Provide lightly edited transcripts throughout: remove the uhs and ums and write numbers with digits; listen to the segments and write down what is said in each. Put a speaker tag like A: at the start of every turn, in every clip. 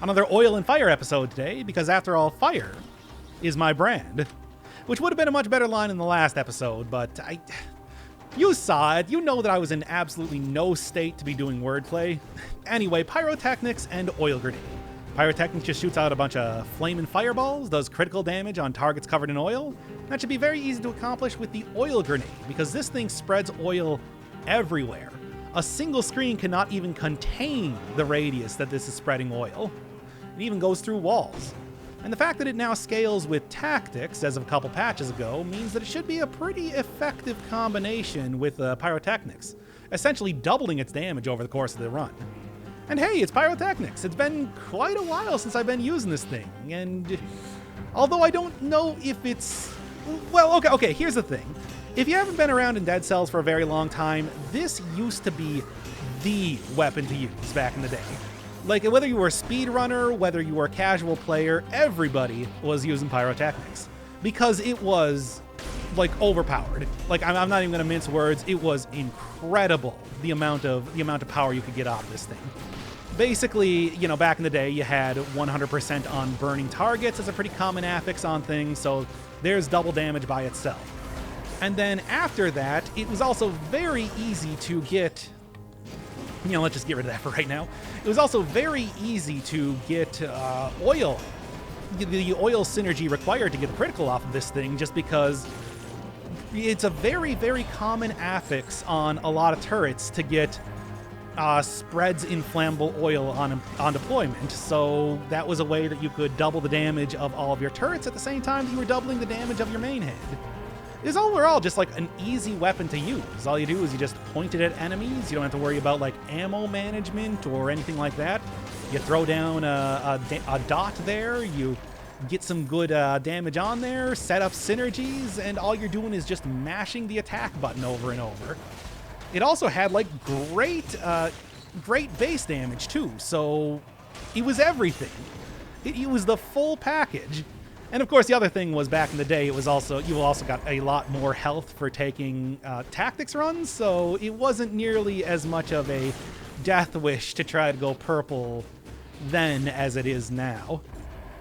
A: Another oil and fire episode today, because after all, fire is my brand. Which would have been a much better line in the last episode, but you saw it. You know that I was in absolutely no state to be doing wordplay. Anyway, Pyrotechnics and Oil Grenade. Pyrotechnics just shoots out a bunch of flaming fireballs, does critical damage on targets covered in oil. That should be very easy to accomplish with the Oil Grenade, because this thing spreads oil everywhere. A single screen cannot even contain the radius that this is spreading oil. It even goes through walls. And the fact that it now scales with tactics, as of a couple patches ago, means that it should be a pretty effective combination with Pyrotechnics, essentially doubling its damage over the course of the run. And hey, it's Pyrotechnics. It's been quite a while since I've been using this thing, and although I don't know if it's... Well, okay, here's the thing. If you haven't been around in Dead Cells for a very long time, this used to be the weapon to use back in the day. Like, whether you were a speedrunner, whether you were a casual player, everybody was using Pyrotechnics. Because it was, like, overpowered. Like, I'm not even gonna mince words, it was incredible the amount of power you could get out of this thing. Basically, you know, back in the day, you had 100% on burning targets as a pretty common affix on things, so there's double damage by itself. And then after that, it was also very easy to get... You know, let's just get rid of that for right now. It was also very easy to get oil. The oil synergy required to get the critical off of this thing, just because it's a very, very common affix on a lot of turrets to get spreads in flammable oil on deployment. So that was a way that you could double the damage of all of your turrets at the same time that you were doubling the damage of your main head. It's overall just like an easy weapon to use. All you do is you just point it at enemies. You don't have to worry about like ammo management or anything like that. You throw down a dot there, you get some good damage on there, set up synergies, and all you're doing is just mashing the attack button over and over. It also had like great base damage too, so it was everything. It was the full package. And of course, the other thing was back in the day, you also got a lot more health for taking tactics runs, so it wasn't nearly as much of a death wish to try to go purple then as it is now.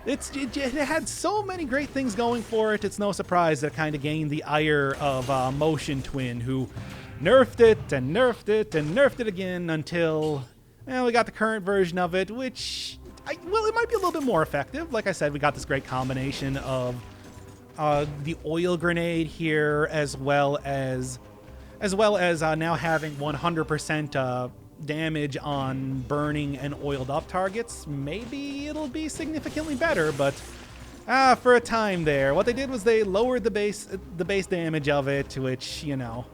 A: It had so many great things going for it, it's no surprise that it kind of gained the ire of Motion Twin, who nerfed it and nerfed it and nerfed it again until, well, we got the current version of it, which... well, it might be a little bit more effective. Like I said, we got this great combination of the oil grenade here, as well as now having 100% damage on burning and oiled up targets. Maybe it'll be significantly better, but for a time there, what they did was they lowered the base damage of it, which, you know,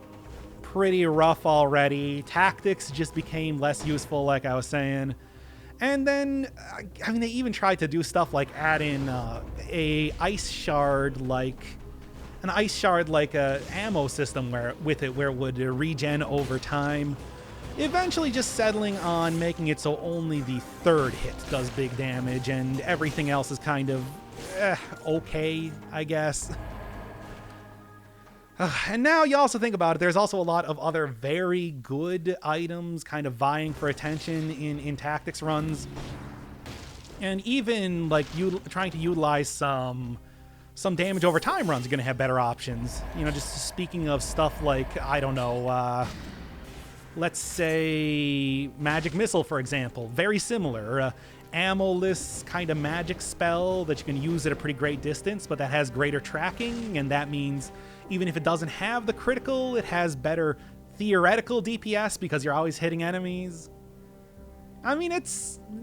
A: pretty rough already. Tactics just became less useful, like I was saying. And then, I mean, they even tried to do stuff like add in an ice shard like ammo system where it would regen over time. Eventually just settling on making it so only the third hit does big damage and everything else is kind of okay, I guess. And now you also think about it, there's also a lot of other very good items kind of vying for attention in tactics runs. And even like trying to utilize some damage over time runs are going to have better options. You know, just speaking of stuff like, I don't know, let's say Magic Missile, for example. Very similar. Ammo-less kind of magic spell that you can use at a pretty great distance, but that has greater tracking, and that means even if it doesn't have the critical, it has better theoretical DPS because you're always hitting enemies. I mean,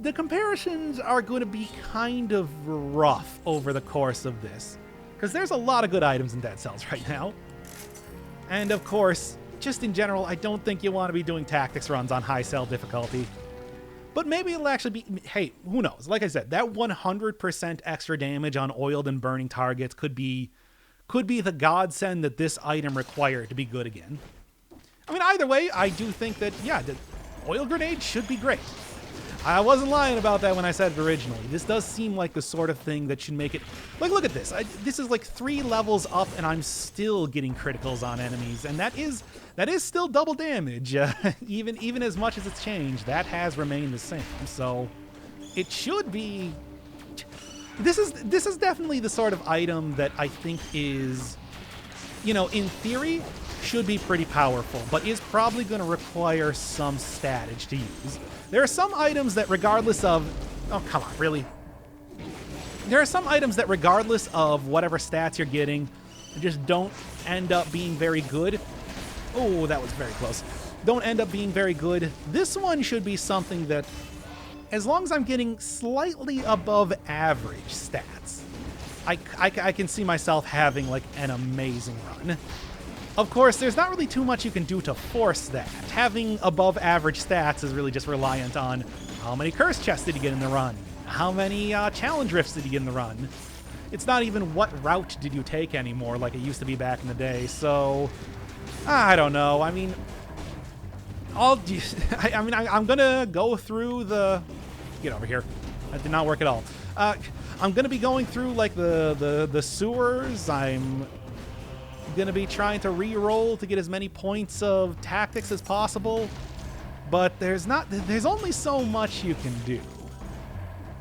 A: the comparisons are going to be kind of rough over the course of this, because there's a lot of good items in Dead Cells right now. And of course, just in general, I don't think you want to be doing tactics runs on high cell difficulty. But maybe it'll actually be, hey, who knows? Like I said, that 100% extra damage on oiled and burning targets could be the godsend that this item required to be good again. I mean, either way, I do think that, yeah, the oil grenade should be great. I wasn't lying about that when I said it originally. This does seem like the sort of thing that should make it... Like, look at this. This is like 3 levels up, and I'm still getting criticals on enemies, and that is still double damage. Even as much as it's changed, that has remained the same. So, it should be... This is definitely the sort of item that I think is, you know, in theory, should be pretty powerful, but is probably going to require some statage to use. There are some items that regardless of... Oh, come on, really? There are some items that regardless of whatever stats you're getting, just don't end up being very good. Oh, that was very close. Don't end up being very good. This one should be something that, as long as I'm getting slightly above average stats, I can see myself having, like, an amazing run. Of course, there's not really too much you can do to force that. Having above average stats is really just reliant on how many curse chests did you get in the run, how many challenge rifts did you get in the run. It's not even what route did you take anymore like it used to be back in the day, so... I don't know. I mean... I'm gonna go through the... Get over here. That did not work at all. I'm gonna be going through, like, the sewers. I'm gonna be trying to re-roll to get as many points of tactics as possible. But there's only so much you can do.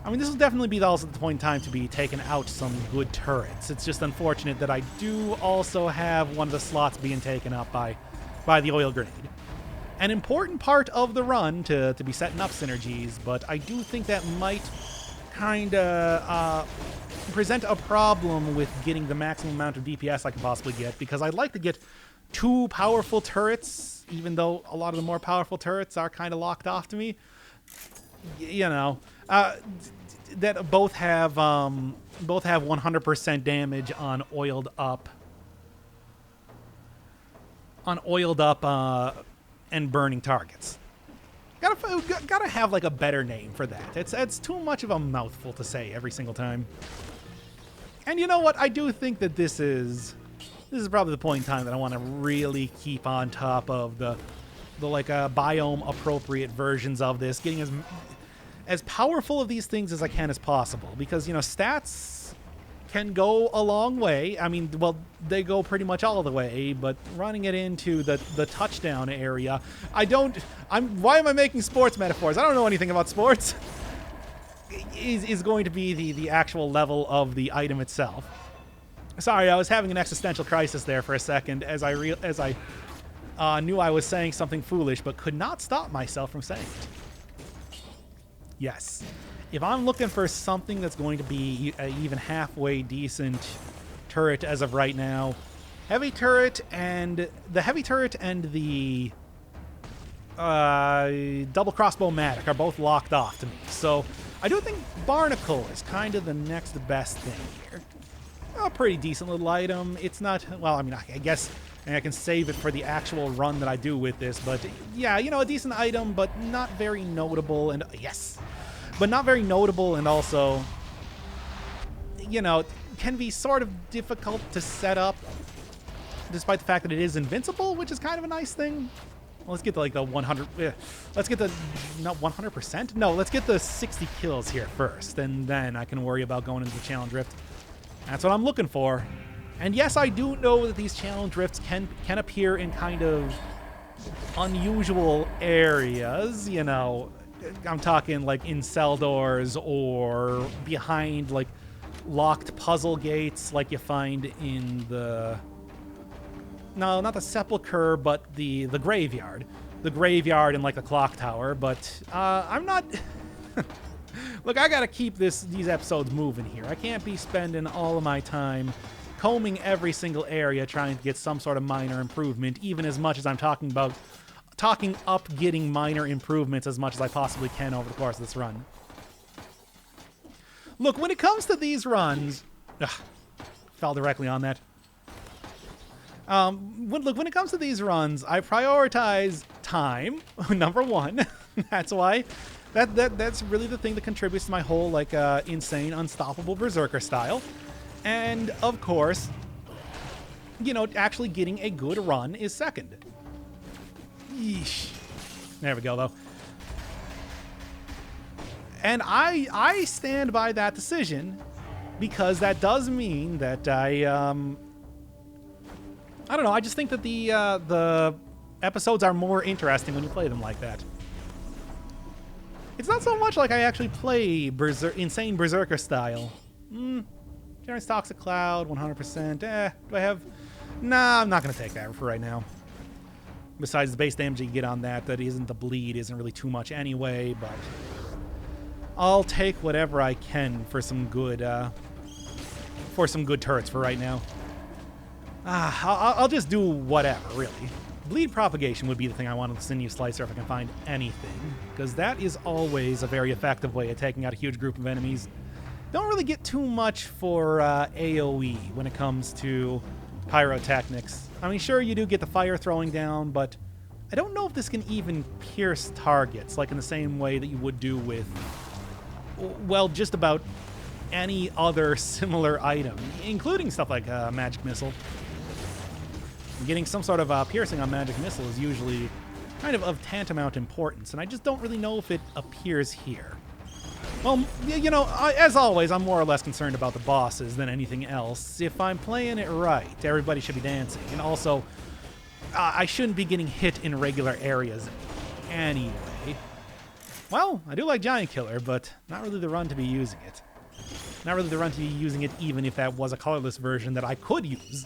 A: I mean, this will definitely be also the point in time to be taking out some good turrets. It's just unfortunate that I do also have one of the slots being taken up by the oil grenade. An important part of the run to be setting up synergies, but I do think that might kind of present a problem with getting the maximum amount of DPS I can possibly get, because I'd like to get 2 powerful turrets, even though a lot of the more powerful turrets are kind of locked off to me. You know, that both have 100% damage on oiled up and burning targets. Gotta have, like, a better name for that. It's too much of a mouthful to say every single time. And you know what? I do think that this is probably the point in time that I want to really keep on top of the like biome appropriate versions of this, getting as powerful of these things as I can as possible, because, you know, stats can go a long way. I mean, well, they go pretty much all the way, but running it into the touchdown area, why am I making sports metaphors? I don't know anything about sports. Is going to be the actual level of the item itself. Sorry, I was having an existential crisis there for a second as I knew I was saying something foolish, but could not stop myself from saying it. Yes. If I'm looking for something that's going to be an even halfway decent turret as of right now, the heavy turret and the double crossbow matic are both locked off to me. So I do think Barnacle is kind of the next best thing here. A pretty decent little item. It's not, well, I mean, I guess I can save it for the actual run that I do with this, but yeah, you know, a decent item, but not very notable, and yes, but not very notable, and also, you know, can be sort of difficult to set up, despite the fact that it is invincible, which is kind of a nice thing. Well, let's get to, like, the 100, let's get the, not 100%? No, let's get the 60 kills here first, and then I can worry about going into the challenge rift. That's what I'm looking for. And yes, I do know that these challenge rifts can appear in kind of unusual areas, you know. I'm talking like in cell doors or behind like locked puzzle gates like you find in the... No, not the sepulcher, but the graveyard. The graveyard and like the clock tower, but I'm not... Look, I gotta keep these episodes moving here. I can't be spending all of my time combing every single area trying to get some sort of minor improvement, even as much as I'm talking up getting minor improvements as much as I possibly can over the course of this run. Look, when it comes to these runs... fell directly on that. When it comes to these runs, I prioritize time, number one. That's why... That's really the thing that contributes to my whole, like, insane, unstoppable berserker style. And, of course, you know, actually getting a good run is second. Yeesh. There we go, though. And I stand by that decision, because that does mean that I don't know, I just think that the episodes are more interesting when you play them like that. It's not so much like I actually play insane Berserker style. Generates Toxic Cloud, 100%. Do I have... Nah, I'm not going to take that for right now. Besides the base damage you get on that isn't the bleed, isn't really too much anyway, but... I'll take whatever I can for some good turrets for right now. I'll just do whatever, really. Bleed propagation would be the thing I want on the Sinew Slicer if I can find anything, because that is always a very effective way of taking out a huge group of enemies. Don't really get too much for AoE when it comes to Pyrotechnics. I mean, sure, you do get the fire throwing down, but I don't know if this can even pierce targets, like in the same way that you would do with, well, just about any other similar item, including stuff like Magic Missile. Getting some sort of piercing on Magic Missile is usually kind of tantamount importance, and I just don't really know if it appears here. Well, you know, as always, I'm more or less concerned about the bosses than anything else. If I'm playing it right, everybody should be dancing, and also, I shouldn't be getting hit in regular areas anyway. Well, I do like Giant Killer, but not really the run to be using it. Not really the run to be using it even if that was a colorless version that I could use.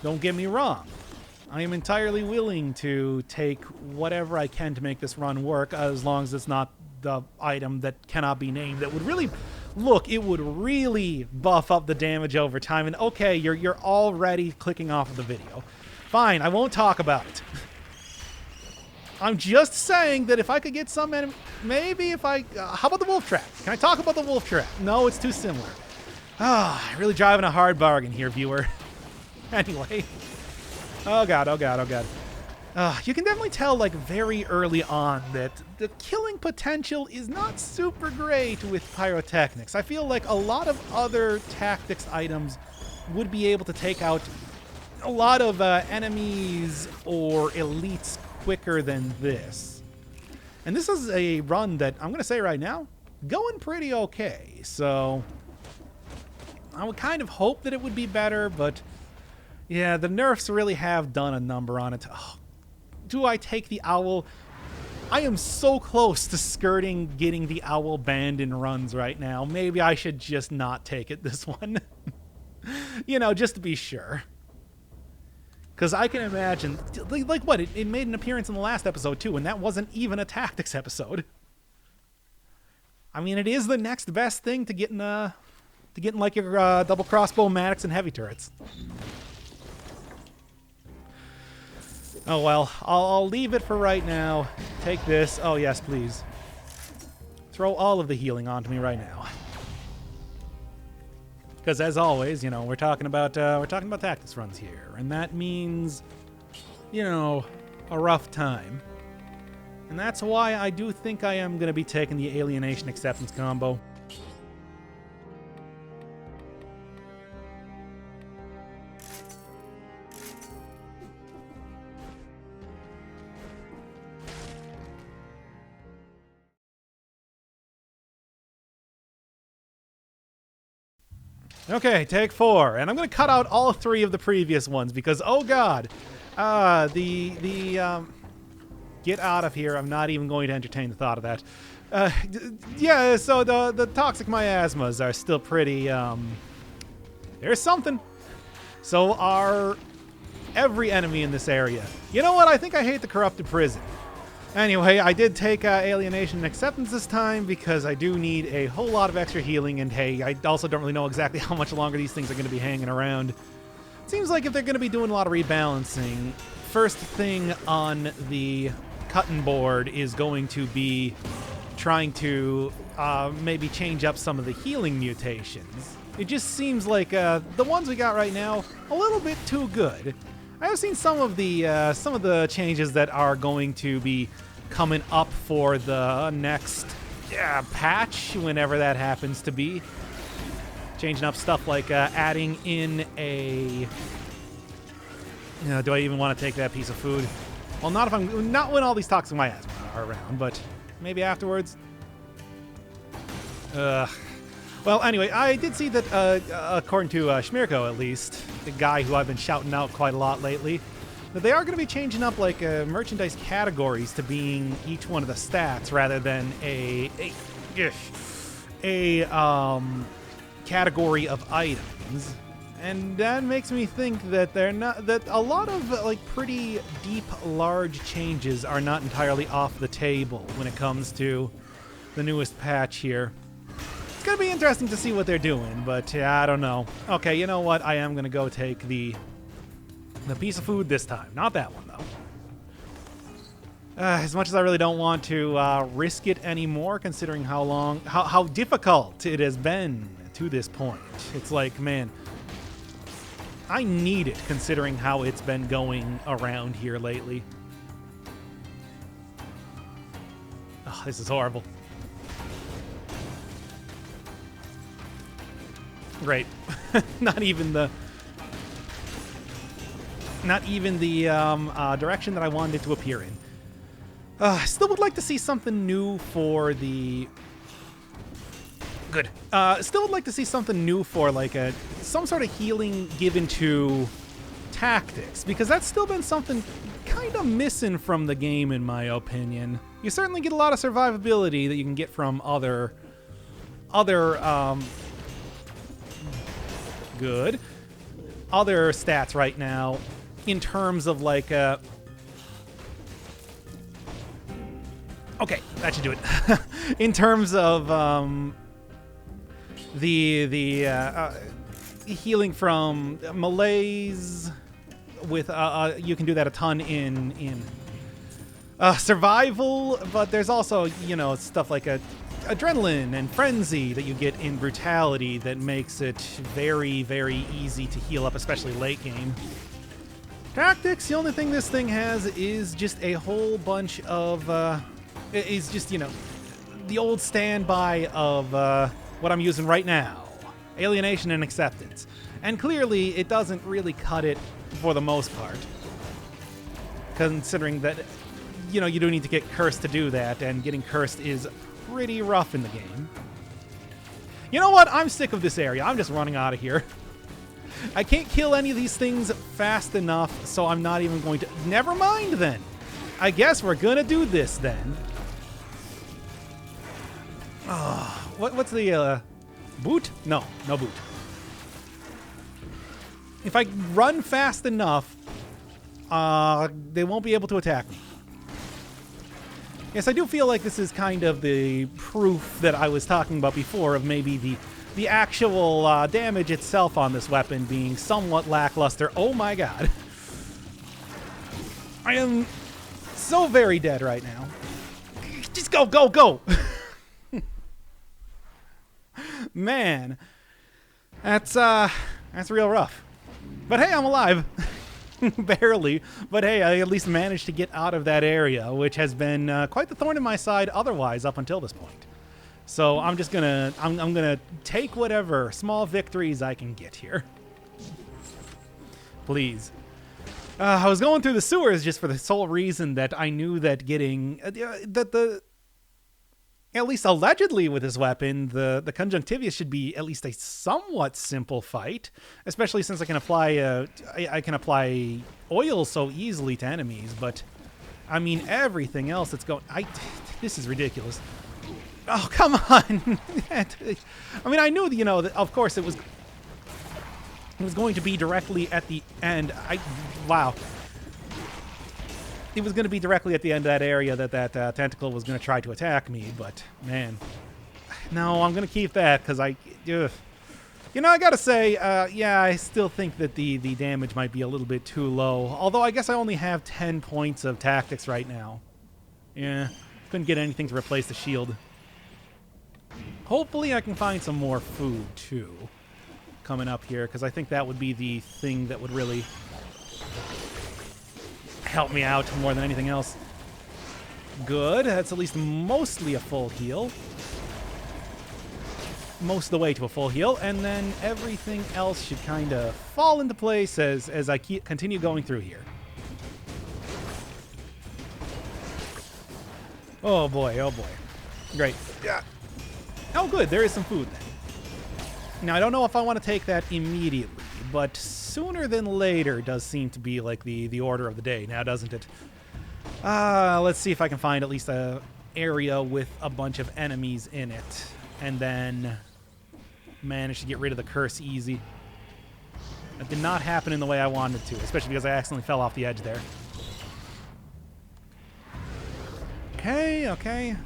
A: Don't get me wrong. I am entirely willing to take whatever I can to make this run work, as long as it's not the item that cannot be named. That would really... Look, it would really buff up the damage over time. And okay, you're already clicking off of the video. Fine, I won't talk about it. I'm just saying that if I could get some enemy... Maybe if I... how about the Wolf Trap? Can I talk about the Wolf Trap? No, it's too similar. Really driving a hard bargain here, viewer. Anyway. Oh god, oh god, oh god. You can definitely tell, like, very early on that the killing potential is not super great with Pyrotechnics. I feel like a lot of other tactics items would be able to take out a lot of enemies or elites quicker than this. And this is a run that, I'm going to say right now, going pretty okay. So, I would kind of hope that it would be better, but yeah, the nerfs really have done a number on it. Oh, do I take the owl? I am so close to skirting getting the owl banned in runs right now. Maybe I should just not take it this one. You know, just to be sure. Because I can imagine, like what, it made an appearance in the last episode too, and that wasn't even a tactics episode. I mean, it is the next best thing to getting like your double crossbow matics and heavy turrets. Oh well, I'll leave it for right now. Take this. Oh yes, please. Throw all of the healing onto me right now. Because as always, you know, we're talking about tactics runs here, and that means, you know, a rough time. And that's why I do think I am going to be taking the Alienation Acceptance combo. Okay, take 4, and I'm going to cut out all 3 of the previous ones because, oh god, get out of here. I'm not even going to entertain the thought of that. Yeah, so the toxic miasmas are still pretty, there's something. So are every enemy in this area. You know what? I think I hate the corrupted prison. Anyway, I did take Alienation and Acceptance this time because I do need a whole lot of extra healing, and hey, I also don't really know exactly how much longer these things are going to be hanging around. It seems like if they're going to be doing a lot of rebalancing, first thing on the cutting board is going to be trying to maybe change up some of the healing mutations. It just seems like the ones we got right now, a little bit too good. I have seen some of the changes that are going to be coming up for the next patch, whenever that happens to be. Changing up stuff like adding in a... do I even want to take that piece of food? Well, not when all these toxic miasmas are around, but maybe afterwards. Well, anyway, I did see that, according to Schmirko at least, the guy who I've been shouting out quite a lot lately, that they are going to be changing up like merchandise categories to being each one of the stats rather than a category of items. And that makes me think that that a lot of like pretty deep, large changes are not entirely off the table when it comes to the newest patch here. It's gonna be interesting to see what they're doing, but I don't know. Okay, you know what? I am gonna go take the piece of food this time. Not that one though. As much as I really don't want to risk it anymore, considering how difficult it has been to this point. It's like, man, I need it, considering how it's been going around here lately. Oh, this is horrible. Great. Not even the direction that I wanted it to appear in. I still would like to see something new for the... Good. Still would like to see something new for like some sort of healing given to tactics, because that's still been something kind of missing from the game, in my opinion. You certainly get a lot of survivability that you can get from other stats right now, in terms of like okay, that should do it. In terms of the healing from malaise, with you can do that a ton in survival, but there's also, you know, stuff like adrenaline and frenzy that you get in brutality that makes it very, very easy to heal up, especially late game. Tactics, the only thing this thing has is just a whole bunch of is just, you know, the old standby of what I'm using right now, alienation and acceptance. And clearly it doesn't really cut it for the most part, considering that, you know, you do need to get cursed to do that, and getting cursed is pretty rough in the game. You know what? I'm sick of this area. I'm just running out of here. I can't kill any of these things fast enough, so I'm not even going to... Never mind, then. I guess we're gonna do this, then. What's the, boot? No boot. If I run fast enough, they won't be able to attack me. Yes, I do feel like this is kind of the proof that I was talking about before of maybe the actual damage itself on this weapon being somewhat lackluster. Oh my god. I am so very dead right now. Just go, go, go! Man, that's real rough. But hey, I'm alive. Barely, but hey, I at least managed to get out of that area, which has been quite the thorn in my side otherwise up until this point. So I'm just gonna I'm gonna take whatever small victories I can get here. Please. I was going through the sewers just for the sole reason that I knew that getting at least allegedly with this weapon, the Conjunctivius should be at least a somewhat simple fight, especially since I can apply oil so easily to enemies. But I mean, everything else that's going, this is ridiculous. Oh, come on! I mean, I knew, you know, that of course it was going to be directly at the end. Wow. It was going to be directly at the end of that area that tentacle was going to try to attack me, but man, no, I'm going to keep that because you know, I gotta say, yeah, I still think that the damage might be a little bit too low. Although I guess I only have 10 points of tactics right now. Yeah, couldn't get anything to replace the shield. Hopefully I can find some more food too coming up here, because I think that would be the thing that would really help me out more than anything else. Good. That's at least mostly a full heal. Most of the way to a full heal, and then everything else should kind of fall into place as I continue going through here. Oh boy, oh boy. Great. Yeah. Oh good, there is some food then. Now I don't know if I want to take that immediately, but sooner than later does seem to be like the order of the day now, doesn't it? Let's see if I can find at least a area with a bunch of enemies in it, and then manage to get rid of the curse easy. That did not happen in the way I wanted it to, especially because I accidentally fell off the edge there. Okay.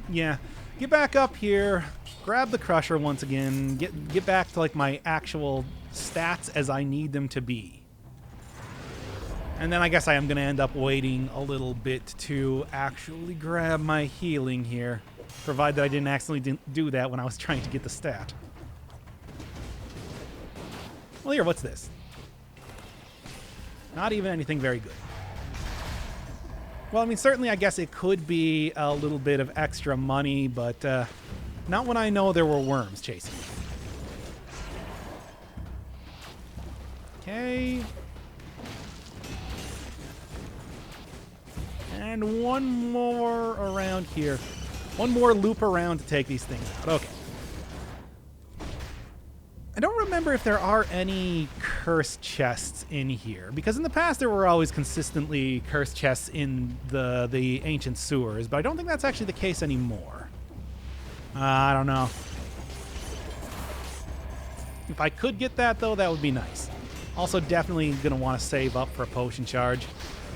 A: Yeah. Get back up here. Grab the crusher once again. Get back to like my actual stats as I need them to be. And then I guess I am going to end up waiting a little bit to actually grab my healing here. Provided I didn't accidentally do that when I was trying to get the stat. Well, here, what's this? Not even anything very good. Well, I mean, certainly I guess it could be a little bit of extra money, but not when I know there were worms chasing me. Okay. And one more around here. One more loop around to take these things out. Okay. I don't remember if there are any cursed chests in here, because in the past there were always consistently cursed chests in the ancient sewers, but I don't think that's actually the case anymore. I don't know. If I could get that, though, that would be nice. Also, definitely going to want to save up for a potion charge,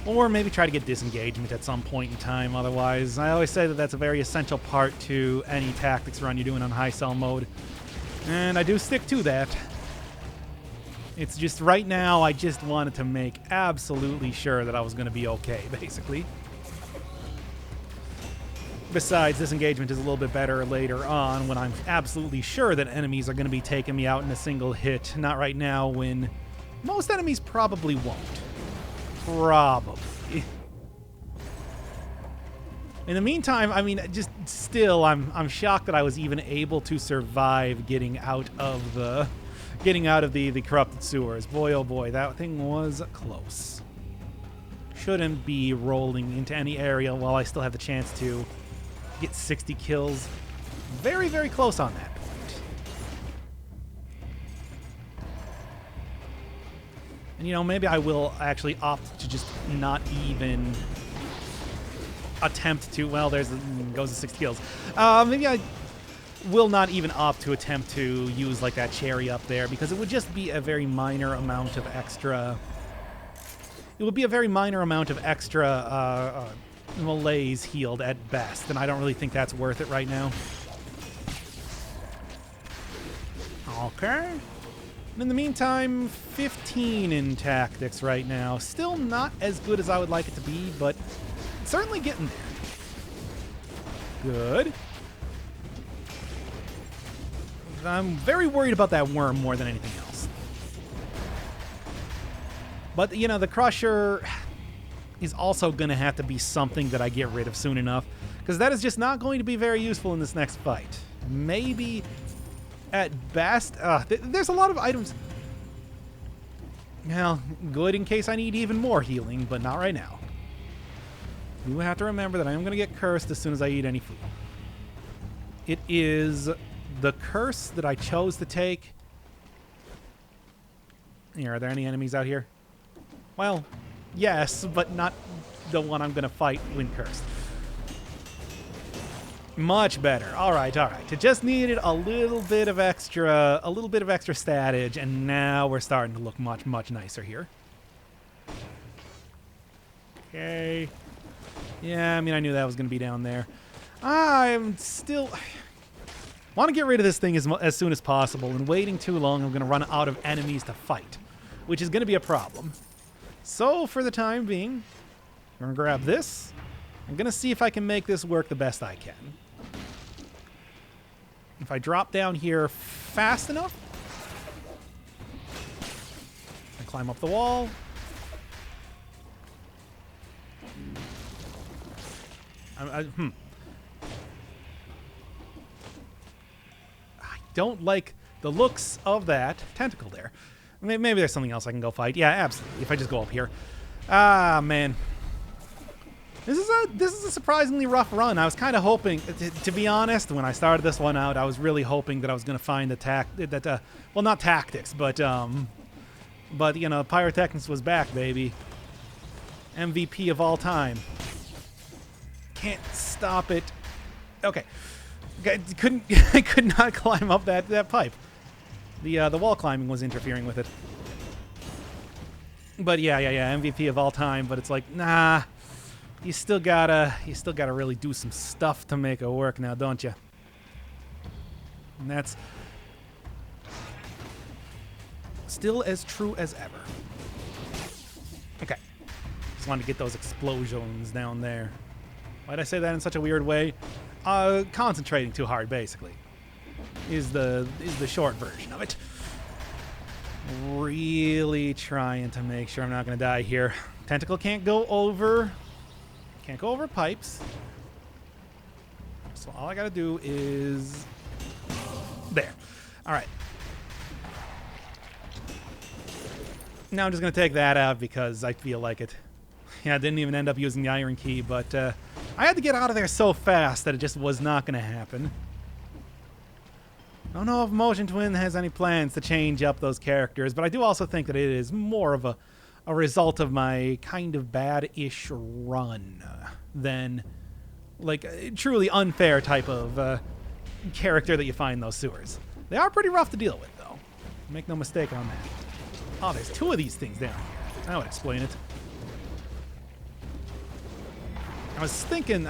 A: or maybe try to get disengagement at some point in time. Otherwise, I always say that that's a very essential part to any tactics run you're doing on high cell mode. And I do stick to that. It's just right now I just wanted to make absolutely sure that I was going to be okay, basically. Besides, this engagement is a little bit better later on when I'm absolutely sure that enemies are going to be taking me out in a single hit. Not right now when most enemies probably won't. Probably. In the meantime, I mean, just still, I'm shocked that I was even able to survive getting out of the corrupted sewers. Boy, oh boy, that thing was close. Shouldn't be rolling into any area while I still have the chance to get 60 kills. Very, very close on that point. And, you know, maybe I will actually opt to just not even attempt to, well, goes to 6 kills. Maybe I will not even opt to attempt to use like that cherry up there, because it would just be a very minor amount of extra. It would be a very minor amount of extra malaise healed at best, and I don't really think that's worth it right now. Okay. In the meantime, 15 in tactics right now. Still not as good as I would like it to be, but certainly getting there. Good. I'm very worried about that worm more than anything else. But, you know, the crusher is also going to have to be something that I get rid of soon enough, because that is just not going to be very useful in this next fight. Maybe at best, there's a lot of items. Well, good in case I need even more healing, but not right now. You have to remember that I am going to get cursed as soon as I eat any food. It is the curse that I chose to take. Here, are there any enemies out here? Well, yes, but not the one I'm going to fight when cursed. Much better. All right. It just needed a little bit of extra statage, and now we're starting to look much, much nicer here. Okay. Yeah, I mean, I knew that was going to be down there. I'm still want to get rid of this thing as soon as possible, and waiting too long, I'm going to run out of enemies to fight, which is going to be a problem. So, for the time being, I'm going to grab this. I'm going to see if I can make this work the best I can. If I drop down here fast enough, I climb up the wall. I don't like the looks of that tentacle there. Maybe there's something else I can go fight. Yeah, absolutely. If I just go up here. Ah, man. This is a surprisingly rough run. I was kind of hoping, to be honest, when I started this one out, I was really hoping that I was going to find well, not tactics, but But, you know, Pyrotechnics was back, baby. MVP of all time. Can't stop it. Okay. I could not climb up that pipe. The wall climbing was interfering with it. But yeah, MVP of all time. But it's like, nah, you still gotta really do some stuff to make it work now, don't you? And that's still as true as ever. Okay, just wanted to get those explosions down there. Why'd I say that in such a weird way? Concentrating too hard, basically, is the short version of it. Really trying to make sure I'm not going to die here. Tentacle can't go over pipes. So all I got to do is there. All right. Now I'm just going to take that out because I feel like it. Yeah, I didn't even end up using the iron key, but I had to get out of there so fast that it just was not going to happen. I don't know if Motion Twin has any plans to change up those characters, but I do also think that it is more of a result of my kind of bad-ish run than, like, a truly unfair type of character that you find in those sewers. They are pretty rough to deal with, though. Make no mistake on that. Oh, there's two of these things down here. That would explain it. I was thinking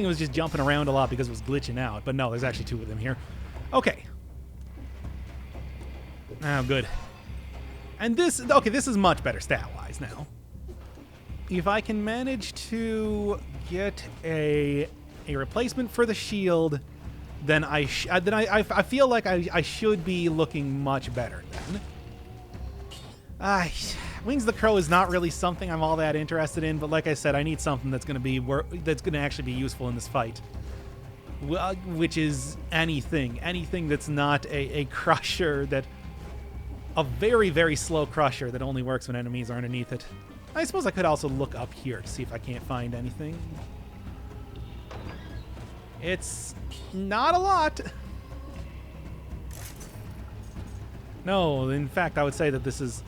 A: it was just jumping around a lot because it was glitching out, but no, there's actually two of them here. Okay. Oh, good. And this is much better stat-wise now. If I can manage to get a replacement for the shield, then I feel like I should be looking much better then. Wings of the Crow is not really something I'm all that interested in, but like I said, I need something that's going to actually be useful in this fight, which is anything that's not a crusher, a very, very slow crusher that only works when enemies are underneath it. I suppose I could also look up here to see if I can't find anything. It's not a lot. No, in fact, I would say that this is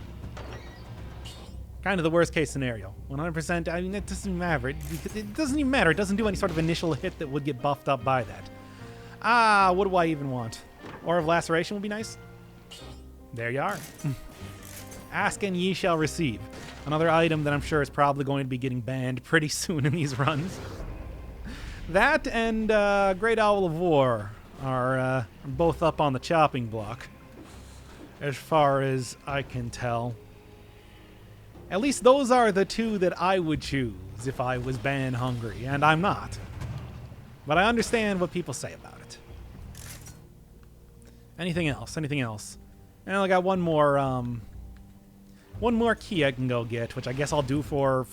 A: kind of the worst case scenario. 100%, I mean, it doesn't matter. It doesn't even matter. It doesn't do any sort of initial hit that would get buffed up by that. What do I even want? Aura of Laceration would be nice. There you are. Ask and ye shall receive. Another item that I'm sure is probably going to be getting banned pretty soon in these runs. That and Great Owl of War are both up on the chopping block, as far as I can tell. At least those are the two that I would choose if I was ban hungry, and I'm not. But I understand what people say about it. Anything else? Anything else? And I got one more key I can go get, which I guess I'll do for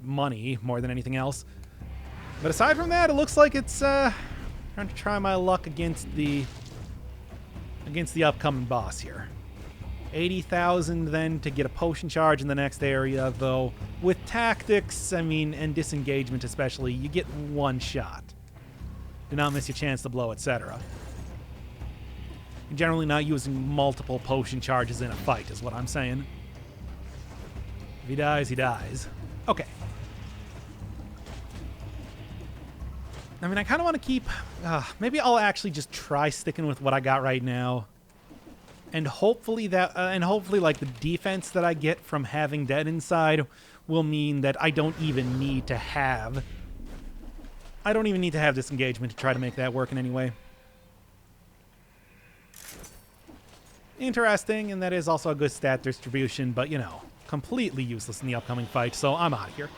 A: money more than anything else. But aside from that, it looks like it's trying to try my luck against the upcoming boss here. 80,000 then to get a potion charge in the next area, though with tactics, I mean, and disengagement especially, you get one shot. Do not miss your chance to blow, etc. You're generally not using multiple potion charges in a fight, is what I'm saying. If he dies, he dies. Okay. I mean, I kind of want to keep... maybe I'll actually just try sticking with what I got right now. And hopefully like the defense that I get from having Dead inside will mean that I don't even need to have disengagement to try to make that work in any way. Interesting, and that is also a good stat distribution, but, you know, completely useless in the upcoming fight, so I'm out of here.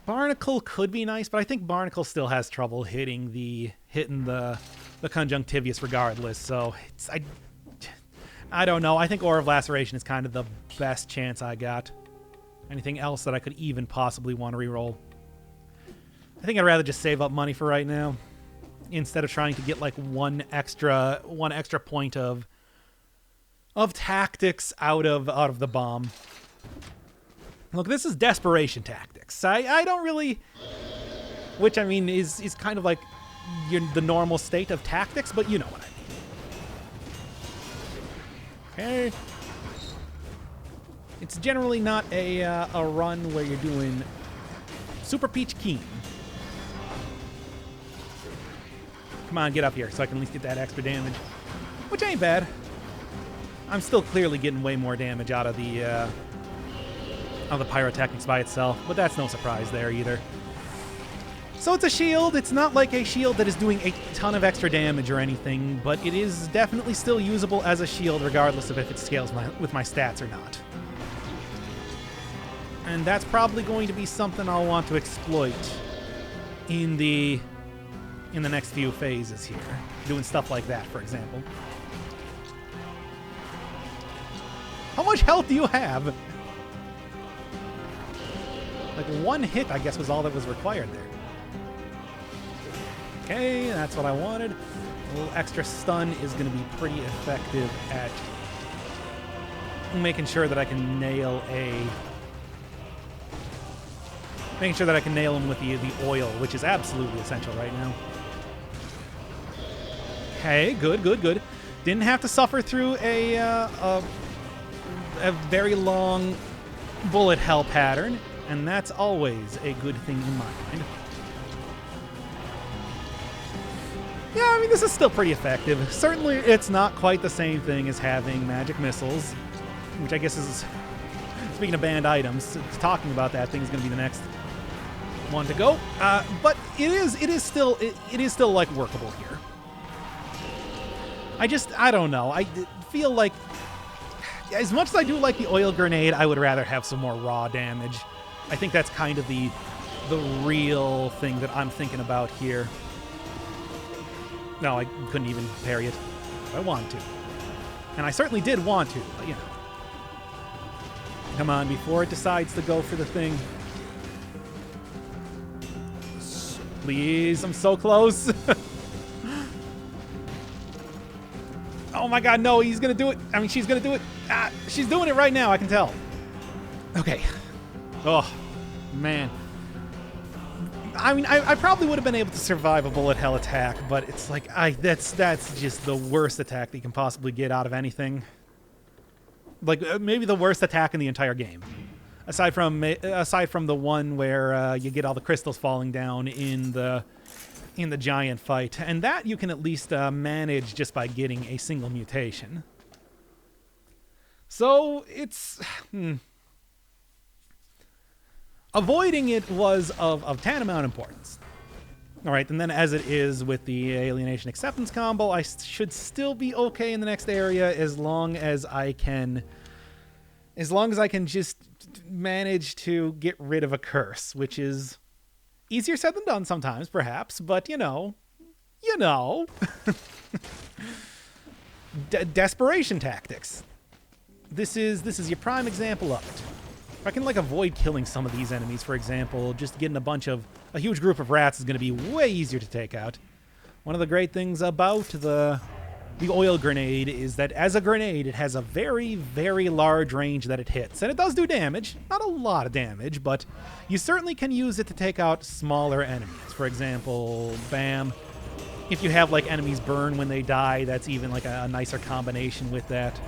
A: Barnacle could be nice, but I think Barnacle still has trouble hitting the Conjunctivius regardless, so I don't know. I think Aura of Laceration is kind of the best chance I got. Anything else that I could even possibly want to reroll? I think I'd rather just save up money for right now, instead of trying to get like one extra point of tactics out of the bomb. Look, this is desperation tactics. I don't really, which I mean is kind of like the normal state of tactics, but you know what I mean. Okay. It's generally not a run where you're doing super peach keen. Come on, get up here so I can at least get that extra damage, which ain't bad. I'm still clearly getting way more damage out of the pyrotechnics by itself, but that's no surprise there either. So it's a shield. It's not like a shield that is doing a ton of extra damage or anything, but it is definitely still usable as a shield regardless of if it scales with my stats or not. And that's probably going to be something I'll want to exploit in the next few phases here. Doing stuff like that, for example. How much health do you have? Like one hit, I guess, was all that was required there. Okay, that's what I wanted. A little extra stun is going to be pretty effective at making sure that I can nail him with the oil, which is absolutely essential right now. Okay, good. Didn't have to suffer through a very long bullet hell pattern, and that's always a good thing in my mind. Yeah, I mean, this is still pretty effective. Certainly, it's not quite the same thing as having magic missiles, which I guess is, speaking of banned items, talking about that thing is going to be the next one to go. But it is still like workable here. I don't know. I feel like, as much as I do like the oil grenade, I would rather have some more raw damage. I think that's kind of the real thing that I'm thinking about here. No, I couldn't even parry it if I wanted to. And I certainly did want to, but you know. Come on, before it decides to go for the thing. Please, I'm so close. Oh my god, no, he's gonna do it. I mean, she's gonna do it. She's doing it right now, I can tell. Okay. Oh, man. I mean, I probably would have been able to survive a bullet hell attack, but it's like, that's just the worst attack that you can possibly get out of anything. Like, maybe the worst attack in the entire game. Aside from the one where you get all the crystals falling down in the giant fight. And that you can at least manage just by getting a single mutation. So, it's... Avoiding it was of tantamount importance. All right, and then as it is with the alienation acceptance combo, I should still be okay in the next area as long as I can just manage to get rid of a curse, which is easier said than done sometimes, perhaps, but you know. Desperation tactics. This is your prime example of it. If I can, like, avoid killing some of these enemies, for example, just getting a huge group of rats is going to be way easier to take out. One of the great things about the oil grenade is that as a grenade, it has a very, very large range that it hits. And it does do damage. Not a lot of damage, but you certainly can use it to take out smaller enemies. For example, bam. If you have, like, enemies burn when they die, that's even, like, a nicer combination with that.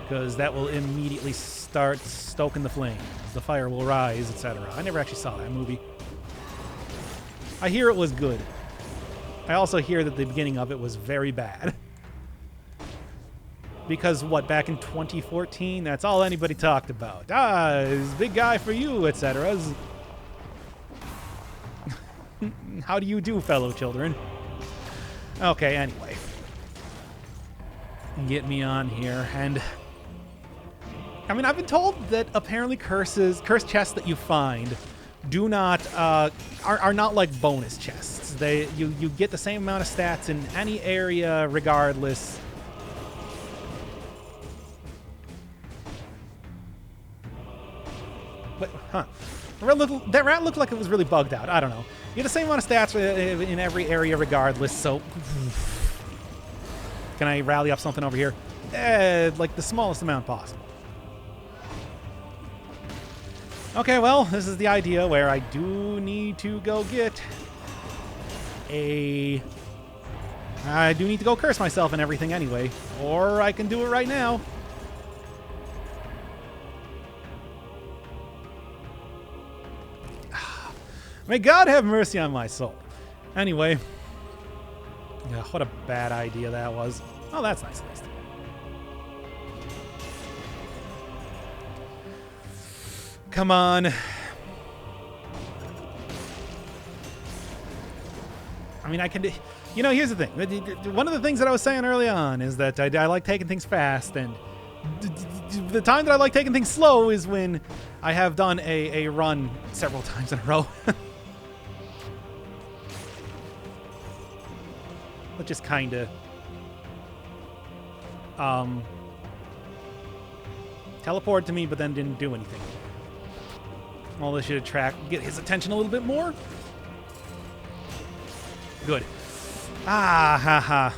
A: Because that will immediately start stoking the flames. The fire will rise, etc. I never actually saw that movie. I hear it was good. I also hear that the beginning of it was very bad. Because, what, back in 2014, that's all anybody talked about. This big guy for you, etc. How do you do, fellow children? Okay, anyway. Get me on here, and... I mean, I've been told that apparently curse chests that you find do not are not like bonus chests. You get the same amount of stats in any area regardless. But that rat looked like it was really bugged out. I don't know. You get the same amount of stats in every area regardless. So can I rally up something over here? Like the smallest amount possible. Okay, well, this is the idea where I do need to go get I do need to go curse myself and everything anyway. Or I can do it right now. May God have mercy on my soul. Anyway. Yeah, what a bad idea that was. Oh, that's nice at least. Come on. I mean, I can... You know, here's the thing. One of the things that I was saying early on is that I like taking things fast, and the time that I like taking things slow is when I have done a run several times in a row. That just kind of teleported to me, but then didn't do anything. All this should get his attention a little bit more. Good. Ah, ha, ha.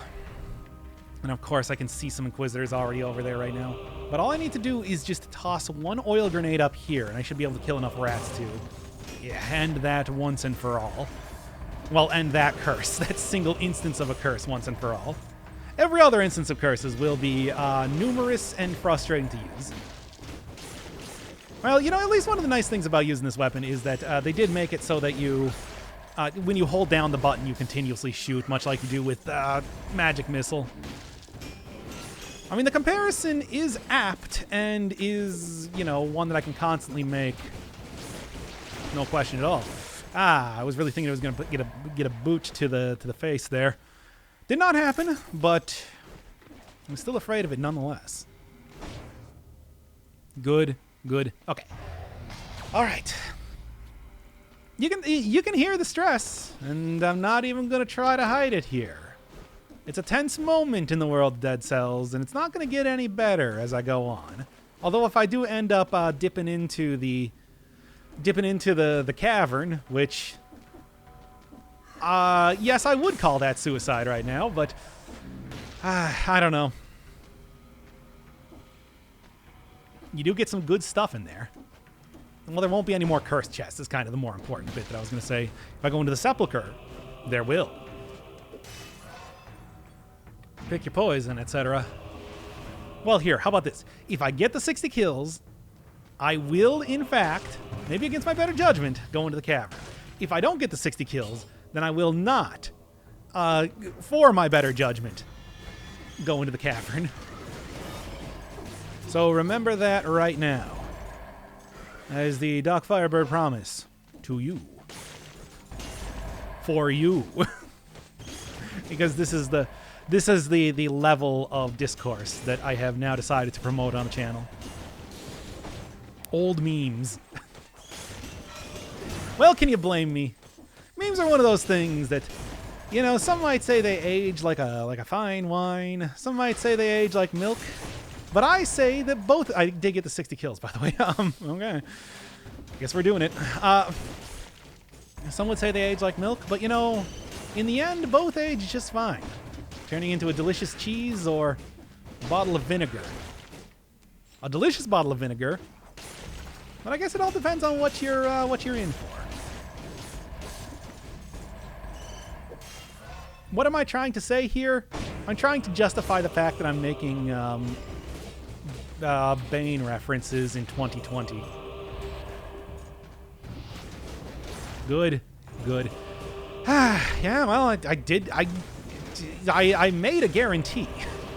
A: And of course, I can see some Inquisitors already over there right now. But all I need to do is just toss one oil grenade up here, and I should be able to kill enough rats to end that once and for all. Well, end that curse. That single instance of a curse once and for all. Every other instance of curses will be numerous and frustrating to use. Well, you know, at least one of the nice things about using this weapon is that they did make it so that you... when you hold down the button, you continuously shoot, much like you do with Magic Missile. I mean, the comparison is apt and is, you know, one that I can constantly make. No question at all. Ah, I was really thinking it was going to get a boot to the face there. Did not happen, but I'm still afraid of it nonetheless. Good, good. Okay. All right. You can hear the stress, and I'm not even going to try to hide it here. It's a tense moment in the world of Dead Cells, and it's not going to get any better as I go on. Although if I do end up dipping into the Cavern, which yes, I would call that suicide right now, but I don't know. You do get some good stuff in there. Well, there won't be any more cursed chests is kind of the more important bit that I was going to say. If I go into the Sepulchre, there will. Pick your poison, etc. Well, here, how about this? If I get the 60 kills, I will, in fact, maybe against my better judgment, go into the Cavern. If I don't get the 60 kills, then I will not, for my better judgment, go into the Cavern. So remember that right now. As the Doc Firebird promise to you. For you. Because this is the level of discourse that I have now decided to promote on the channel. Old memes. Well, can you blame me? Memes are one of those things that, you know, some might say they age like a fine wine. Some might say they age like milk. But I say that both... I did get the 60 kills, by the way. Okay. Guess we're doing it. Some would say they age like milk, but, you know, in the end, both age just fine. Turning into a delicious cheese or a bottle of vinegar. A delicious bottle of vinegar. But I guess it all depends on what you're in for. What am I trying to say here? I'm trying to justify the fact that I'm making... Bane references in 2020. Good, good. Yeah, well, I made a guarantee.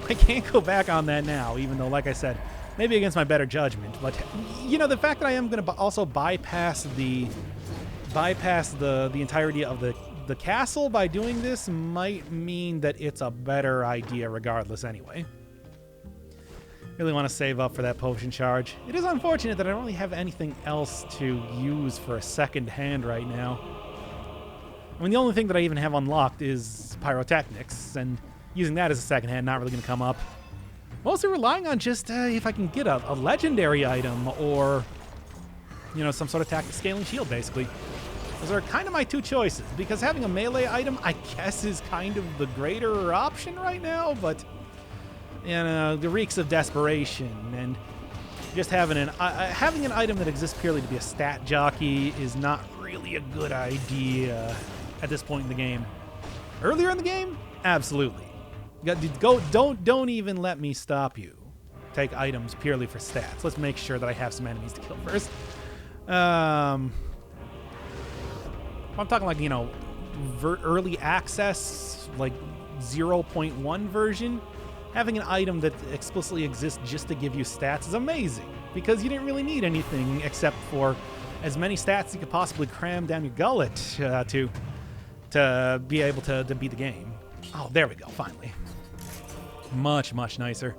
A: I can't go back on that now, even though, like I said, maybe against my better judgment. But you know, the fact that I am going to also bypass the entirety of the castle by doing this might mean that it's a better idea regardless anyway. Really want to save up for that potion charge. It is unfortunate that I don't really have anything else to use for a second hand right now. I mean, the only thing that I even have unlocked is Pyrotechnics, and using that as a second hand, not really going to come up. Mostly relying on just if I can get a legendary item or, you know, some sort of tactic scaling shield, basically. Those are kind of my two choices, because having a melee item, I guess, is kind of the greater option right now, but... you know, the reeks of desperation, and just having an item that exists purely to be a stat jockey is not really a good idea at this point in the game. Earlier in the game, absolutely. Don't even let me stop you. Take items purely for stats. Let's make sure that I have some enemies to kill first. I'm talking like, you know, early access, like 0.1 version. Having an item that explicitly exists just to give you stats is amazing, because you didn't really need anything except for as many stats you could possibly cram down your gullet to be able to beat the game. Oh, there we go, finally. Much, much nicer.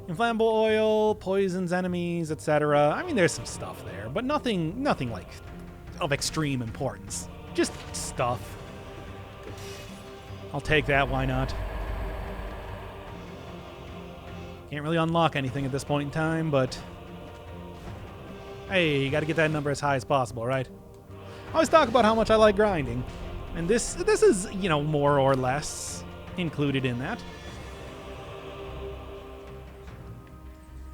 A: Inflammable oil, poisons enemies, etc. I mean, there's some stuff there, but nothing like of extreme importance. Just stuff. I'll take that, why not? Can't really unlock anything at this point in time, but hey, you gotta get that number as high as possible, right? I always talk about how much I like grinding, and this is, you know, more or less included in that.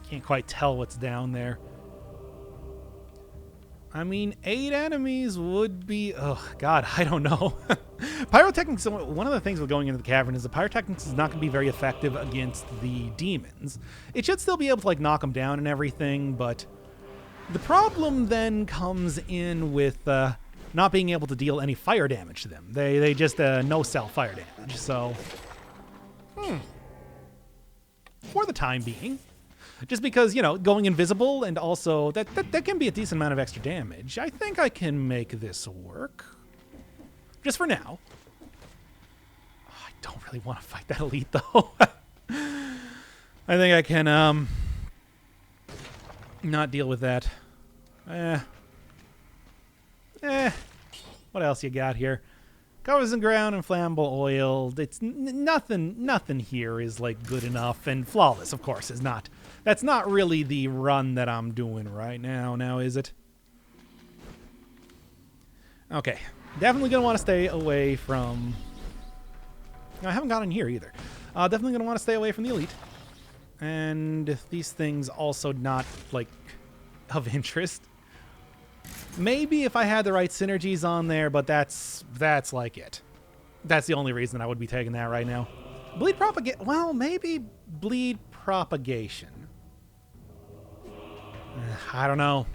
A: Can't quite tell what's down there. I mean, 8 enemies would be... Oh, God, I don't know. Pyrotechnics, one of the things with going into the cavern is the Pyrotechnics is not going to be very effective against the demons. It should still be able to, like, knock them down and everything, but the problem then comes in with not being able to deal any fire damage to them. They just no-sell fire damage, so... For the time being... Just because, you know, going invisible and also that can be a decent amount of extra damage. I think I can make this work. Just for now. Oh, I don't really want to fight that elite, though. I think I can, not deal with that. What else you got here? Covers in ground, inflammable oil. It's nothing here is, like, good enough. And flawless, of course, is not. That's not really the run that I'm doing right now, is it? Okay. Definitely going to want to stay away from... I haven't gotten here either. Definitely going to want to stay away from the elite. And these things also not, like, of interest. Maybe if I had the right synergies on there, but that's like it. That's the only reason I would be taking that right now. Bleed propagate. Well, maybe bleed propagation. I don't know.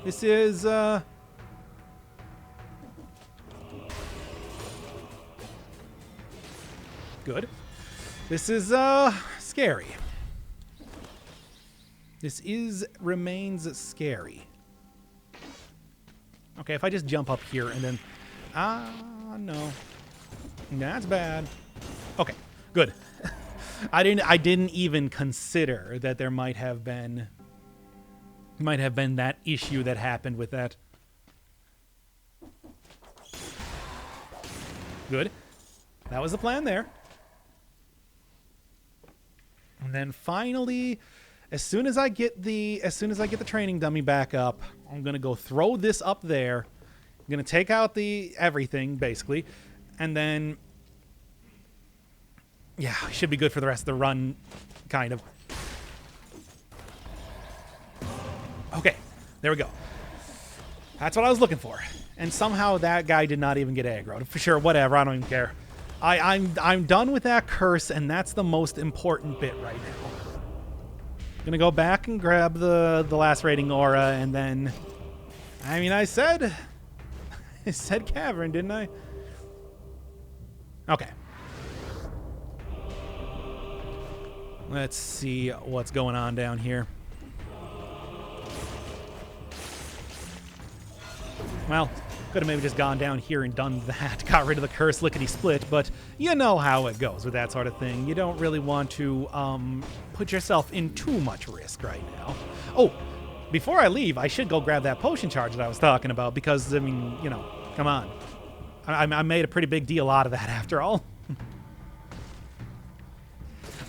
A: This is good. This is scary. This remains scary. Okay, if I just jump up here and then... no. That's bad. Okay, good. I didn't even consider that there might have been that issue that happened with that. Good. That was the plan there. And then finally, as soon as I get the training dummy back up, I'm gonna go throw this up there. I'm gonna take out the everything basically, and then yeah, should be good for the rest of the run, kind of. Okay, there we go. That's what I was looking for, and somehow that guy did not even get aggroed. For sure, whatever. I don't even care. I'm done with that curse, and that's the most important bit right now. Gonna go back and grab the lacerating aura, and then, I mean, I said Cavern, didn't I? Okay. Let's see what's going on down here. Well, could have maybe just gone down here and done that, got rid of the curse lickety-split, but you know how it goes with that sort of thing. You don't really want to put yourself in too much risk right now. Oh, before I leave, I should go grab that potion charge that I was talking about, because, I mean, you know, come on. I made a pretty big deal out of that after all.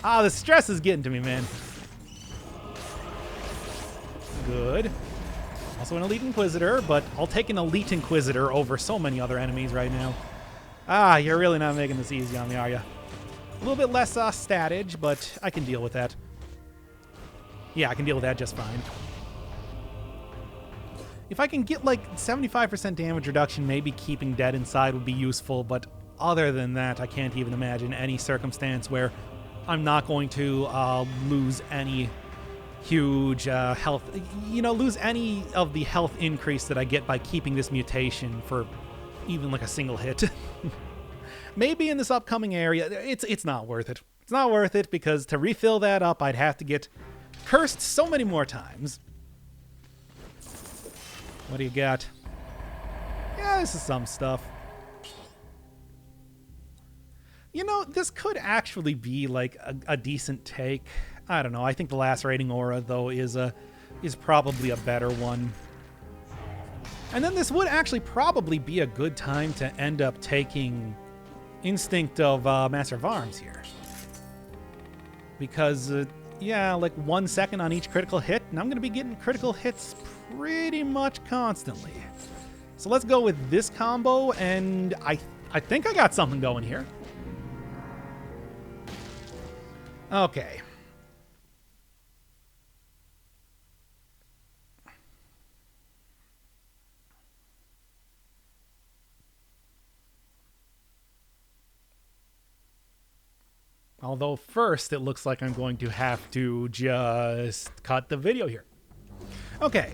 A: The stress is getting to me, man. Good. Also an Elite Inquisitor, but I'll take an Elite Inquisitor over so many other enemies right now. You're really not making this easy on me, are you? A little bit less statage, but I can deal with that. Yeah, I can deal with that just fine. If I can get like 75% damage reduction, maybe keeping dead inside would be useful, but other than that, I can't even imagine any circumstance where I'm not going to lose any huge health, lose any of the health increase that I get by keeping this mutation for even like a single hit. Maybe in this upcoming area, it's not worth it. It's not worth it because to refill that up, I'd have to get cursed so many more times. What do you got? Yeah, this is some stuff. This could actually be like a decent take. I don't know. I think the lacerating aura though is probably a better one. And then this would actually probably be a good time to end up taking Instinct of Master of Arms here. Because, yeah, like 1 second on each critical hit, and I'm going to be getting critical hits pretty much constantly. So let's go with this combo, and I think I got something going here. Okay. Although first, it looks like I'm going to have to just cut the video here. Okay,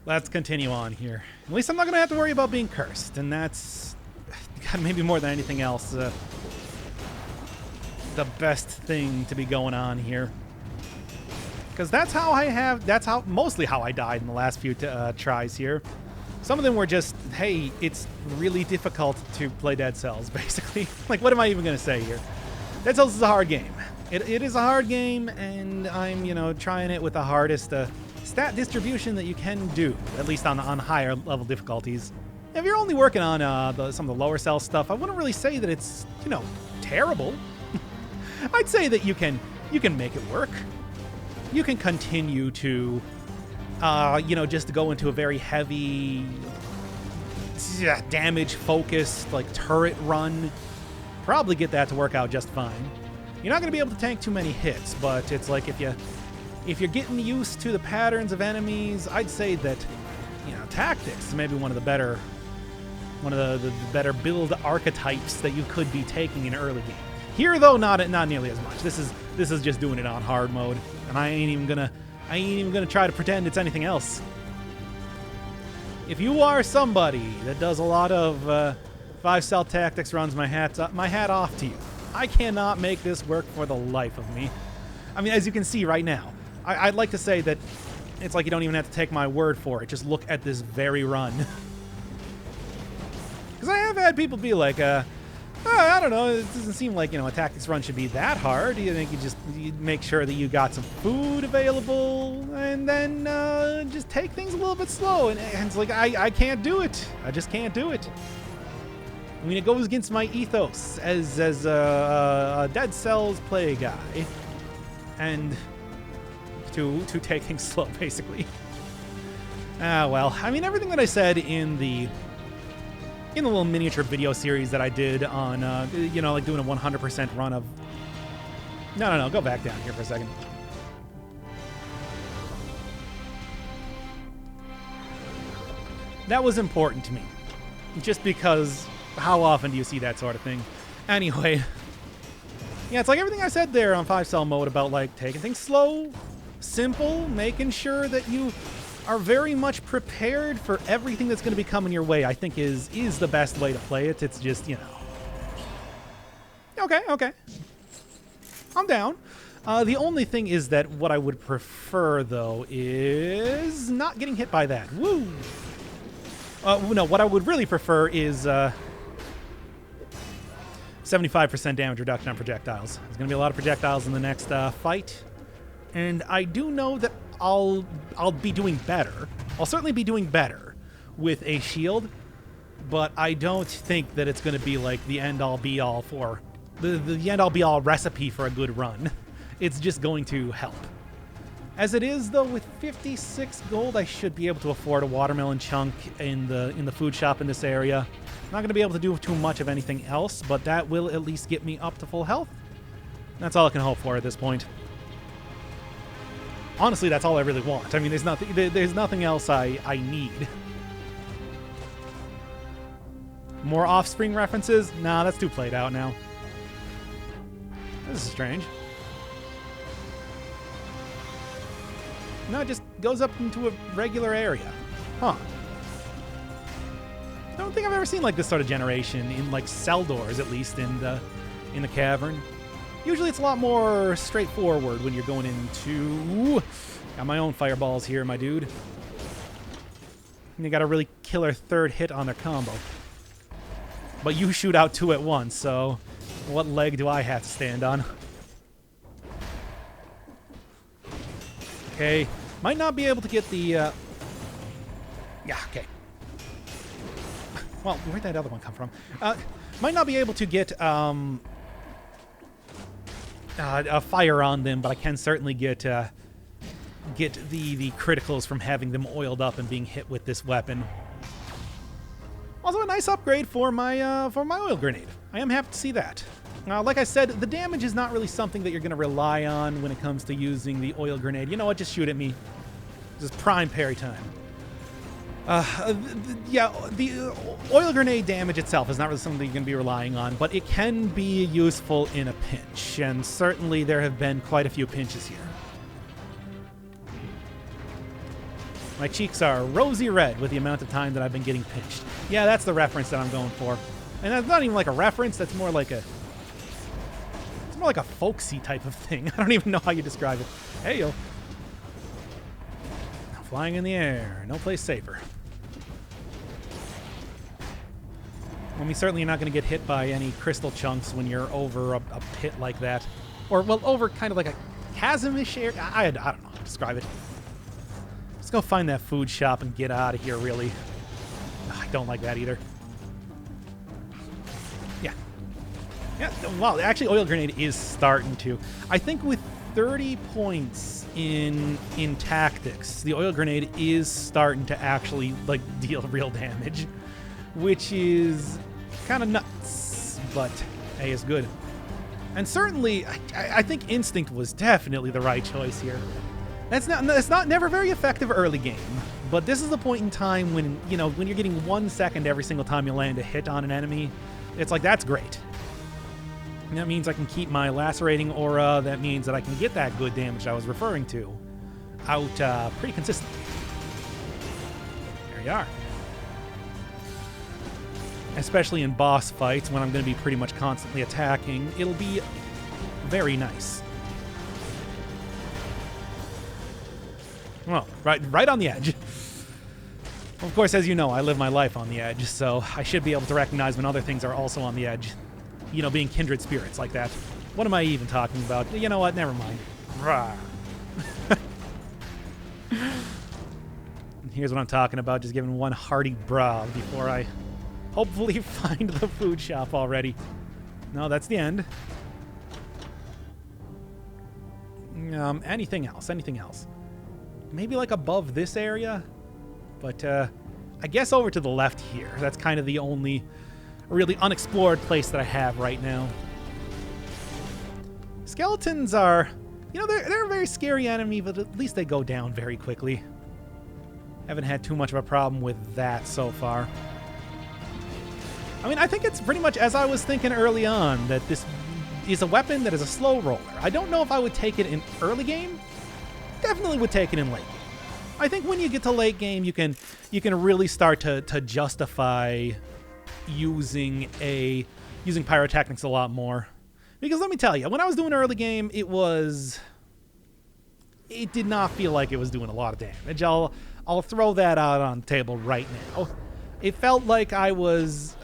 A: let's continue on here. At least I'm not going to have to worry about being cursed, and that's maybe more than anything else the best thing to be going on here. Because that's mostly how I died in the last few tries here. Some of them were just, hey, it's really difficult to play Dead Cells, basically. Like, what am I even going to say here? Dead Cells is a hard game. It is a hard game, and I'm, trying it with the hardest stat distribution that you can do, at least on higher level difficulties. If you're only working on some of the lower cell stuff, I wouldn't really say that it's, terrible. I'd say that you can make it work. You can continue to, just go into a very heavy, damage-focused, like, turret run. Probably get that to work out just fine. You're not going to be able to tank too many hits, but it's like if you're getting used to the patterns of enemies, I'd say that tactics is maybe one of the better build archetypes that you could be taking in early game. Here though, not nearly as much. This is just doing it on hard mode, and I ain't even gonna try to pretend it's anything else. If you are somebody that does a lot of 5-cell tactics runs, my hat off to you. I cannot make this work for the life of me. I mean, as you can see right now, I'd like to say that it's like you don't even have to take my word for it. Just look at this very run. Because I have had people be like, I don't know, it doesn't seem like, a tactics run should be that hard. You think you make sure that you got some food available, and then just take things a little bit slow. And it's like, I can't do it. I just can't do it. I mean, it goes against my ethos as a Dead Cells play guy, and to take things slow, basically. Well, I mean, everything that I said in the little miniature video series that I did on, like doing a 100% run of... No, go back down here for a second. That was important to me, just because... How often do you see that sort of thing? Anyway. Yeah, it's like everything I said there on 5-cell mode about, like, taking things slow, simple, making sure that you are very much prepared for everything that's going to be coming your way, I think is the best way to play it. It's just, Okay. I'm down. The only thing is that what I would prefer, though, is not getting hit by that. Woo! No, what I would really prefer is... 75% damage reduction on projectiles. There's going to be a lot of projectiles in the next fight, and I do know that I'll be doing better. I'll certainly be doing better with a shield, but I don't think that it's going to be like the end-all be-all for the end-all be-all recipe for a good run. It's just going to help. As it is, though, with 56 gold, I should be able to afford a watermelon chunk in the food shop in this area. Not going to be able to do too much of anything else, but that will at least get me up to full health. That's all I can hope for at this point. Honestly, that's all I really want. I mean, there's nothing else I need. More Offspring references? Nah, that's too played out now. This is strange. No, it just goes up into a regular area. Huh. I don't think I've ever seen like this sort of generation in like cell doors, at least in the cavern. Usually it's a lot more straightforward when you're going into... Got my own fireballs here, my dude. And you got a really killer third hit on their combo. But you shoot out 2 at once, so what leg do I have to stand on? Okay. Might not be able to get the... Yeah, okay. Well, where'd that other one come from? Might not be able to get a fire on them, but I can certainly get the criticals from having them oiled up and being hit with this weapon. Also, a nice upgrade for my oil grenade. I am happy to see that. Like I said, the damage is not really something that you're going to rely on when it comes to using the oil grenade. You know what? Just shoot at me. This is prime parry time. Yeah, the oil grenade damage itself is not really something you're going to be relying on, but it can be useful in a pinch, and certainly there have been quite a few pinches here. My cheeks are rosy red with the amount of time that I've been getting pinched. Yeah, that's the reference that I'm going for. And that's not even like a reference, that's more like a... It's more like a folksy type of thing. I don't even know how you describe it. Hey, yo. Flying in the air. No place safer. I mean, certainly you're not going to get hit by any crystal chunks when you're over a pit like that. Or, well, over kind of like a chasm-ish area. I don't know how to describe it. Let's go find that food shop and get out of here, really. I don't like that either. Yeah. Yeah, wow, actually, oil grenade is starting to. I think with 30 points in tactics, the oil grenade is starting to actually, like, deal real damage. Which is kind of nuts, but hey, it's good. And certainly, I think Instinct was definitely the right choice here. That's not never very effective early game, but this is the point in time when, you know, when you're getting 1 second every single time you land a hit on an enemy, it's like, that's great. And that means I can keep my lacerating aura, that means that I can get that good damage I was referring to out pretty consistently. There you are. Especially in boss fights when I'm going to be pretty much constantly attacking, it'll be very nice. Well, right on the edge. Of course, as you know, I live my life on the edge, so I should be able to recognize when other things are also on the edge. You know, being kindred spirits like that. What am I even talking about? You know what? Never mind. Here's what I'm talking about, just giving one hearty brah before I hopefully find the food shop already. No, that's the end. Anything else? Anything else? Maybe like above this area? But I guess over to the left here. That's kind of the only really unexplored place that I have right now. Skeletons are, you know, they're a very scary enemy, but at least they go down very quickly. Haven't had too much of a problem with that so far. I mean, I think it's pretty much as I was thinking early on, that this is a weapon that is a slow roller. I don't know if I would take it in early game. Definitely would take it in late game. I think when you get to late game, you can really start to justify using pyrotechnics a lot more. Because let me tell you, when I was doing early game, it did not feel like it was doing a lot of damage. I'll throw that out on the table right now. It felt like it was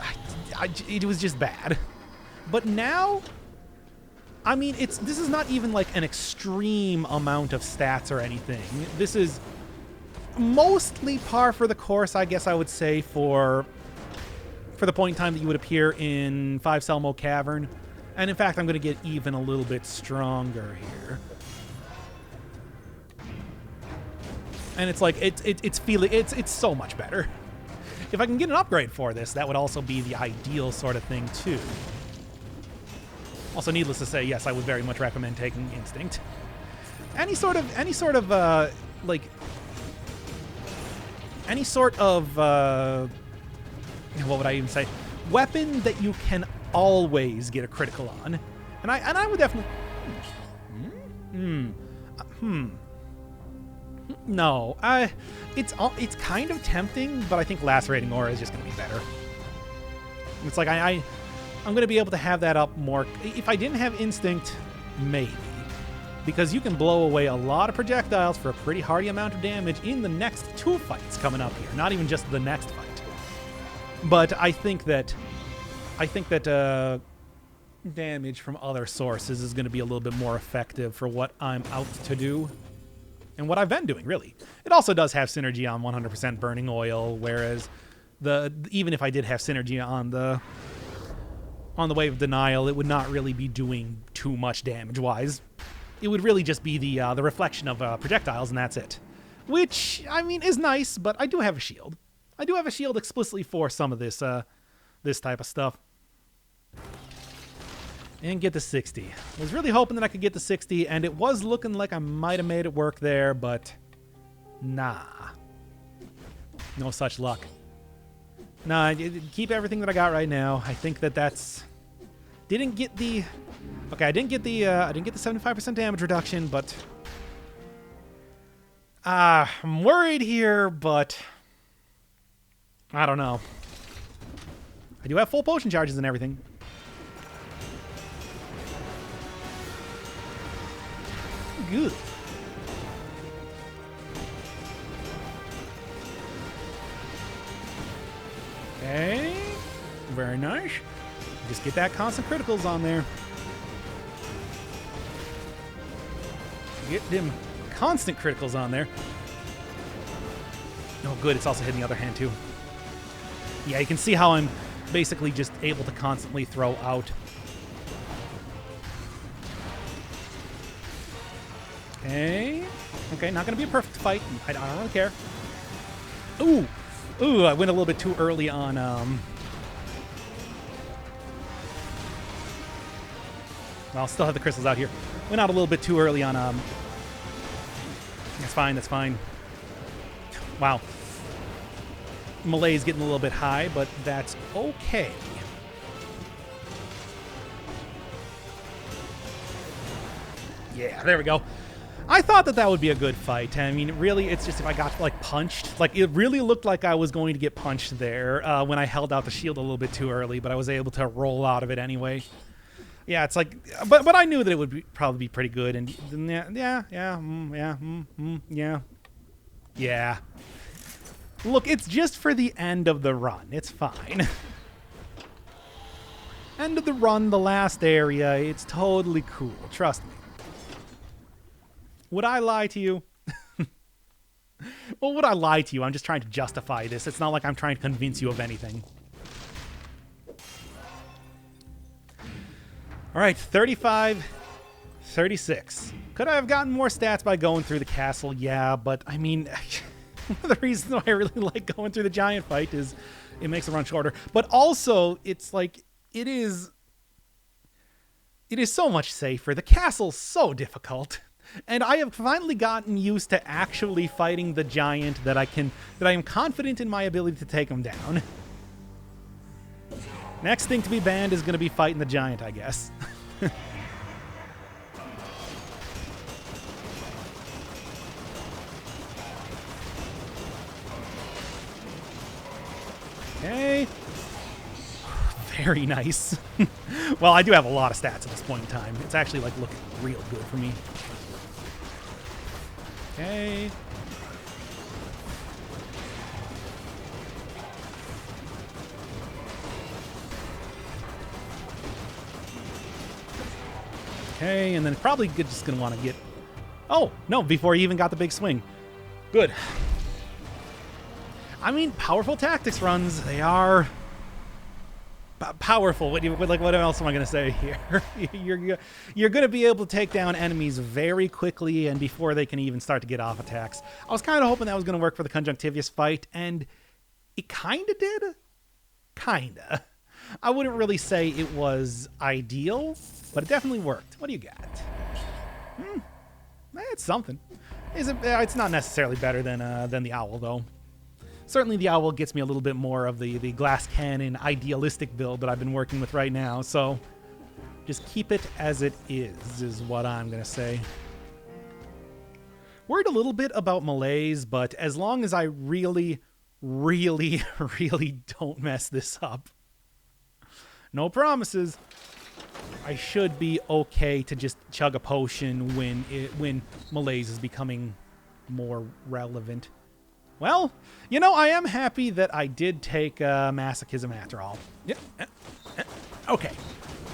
A: just bad. But now, I mean, this is not even like an extreme amount of stats or anything. This is mostly par for the course, I guess I would say, for the point in time that you would appear in 5 Selmo Cavern. And in fact, I'm going to get even a little bit stronger here. And it's like, it's so much better. If I can get an upgrade for this, that would also be the ideal sort of thing, too. Also, needless to say, yes, I would very much recommend taking Instinct. Any sort of what would I even say? Weapon that you can always get a critical on. And I would definitely... No, it's kind of tempting, but I think Lacerating Aura is just going to be better. It's like I'm going to be able to have that up more. If I didn't have Instinct, maybe. Because you can blow away a lot of projectiles for a pretty hearty amount of damage in the next 2 fights coming up here. Not even just the next fight. But I think that damage from other sources is going to be a little bit more effective for what I'm out to do. And what I've been doing, really. It also does have synergy on 100% Burning Oil, whereas even if I did have synergy on the Wave of Denial, it would not really be doing too much damage-wise. It would really just be the reflection of projectiles, and that's it. Which, I mean, is nice, but I do have a shield. I do have a shield explicitly for some of this type of stuff. And get the 60. I was really hoping that I could get the 60, and it was looking like I might have made it work there, but nah. No such luck. Nah, keep everything that I got right now. I think that's... Didn't get the... Okay, I didn't get the 75% damage reduction, but... I'm worried here, but... I don't know. I do have full potion charges and everything. Good. Okay. Very nice. Just get that constant criticals on there. Get them constant criticals on there. Oh, good. It's also hitting the other hand, too. Yeah, you can see how I'm basically just able to constantly throw out. Okay. Okay, not going to be a perfect fight. I don't really care. Ooh. Ooh, I went a little bit too early on... I'll still have the crystals out here. Went out a little bit too early on... That's fine, that's fine. Wow. Melee's getting a little bit high, but that's okay. Yeah, there we go. I thought that would be a good fight. I mean, really, it's just if I got, like, punched. Like, it really looked like I was going to get punched there when I held out the shield a little bit too early, but I was able to roll out of it anyway. Yeah, it's like... But I knew that it would probably be pretty good, and yeah. Look, it's just for the end of the run. It's fine. End of the run, the last area. It's totally cool. Trust me. Would I lie to you? Well, would I lie to you? I'm just trying to justify this. It's not like I'm trying to convince you of anything. All right, 35, 36. Could I have gotten more stats by going through the castle? Yeah, but I mean, one of the reasons why I really like going through the giant fight is it makes the run shorter. But also, it's like, it is so much safer. The castle's so difficult. And I have finally gotten used to actually fighting the giant that I am confident in my ability to take him down. Next thing to be banned is going to be fighting the giant, I guess. Okay. Very nice. Well, I do have a lot of stats at this point in time. It's actually like looking real good for me. Okay. Okay, and then probably just going to want to get... Oh, no, before he even got the big swing. Good. I mean, powerful tactics runs, they are... powerful. What else am I going to say here? You're going to be able to take down enemies very quickly and before they can even start to get off attacks. I was kind of hoping that was going to work for the Conjunctivius fight, and it kind of did. Kinda. I wouldn't really say it was ideal, but it definitely worked. What do you got? It's something. It's not necessarily better than the owl, though. Certainly the owl gets me a little bit more of the glass cannon idealistic build that I've been working with right now, so just keep it as it is what I'm going to say. Worried a little bit about malaise, but as long as I really, really, really don't mess this up, no promises, I should be okay to just chug a potion when malaise is becoming more relevant. Well, you know, I am happy that I did take masochism after all. Yeah. Okay.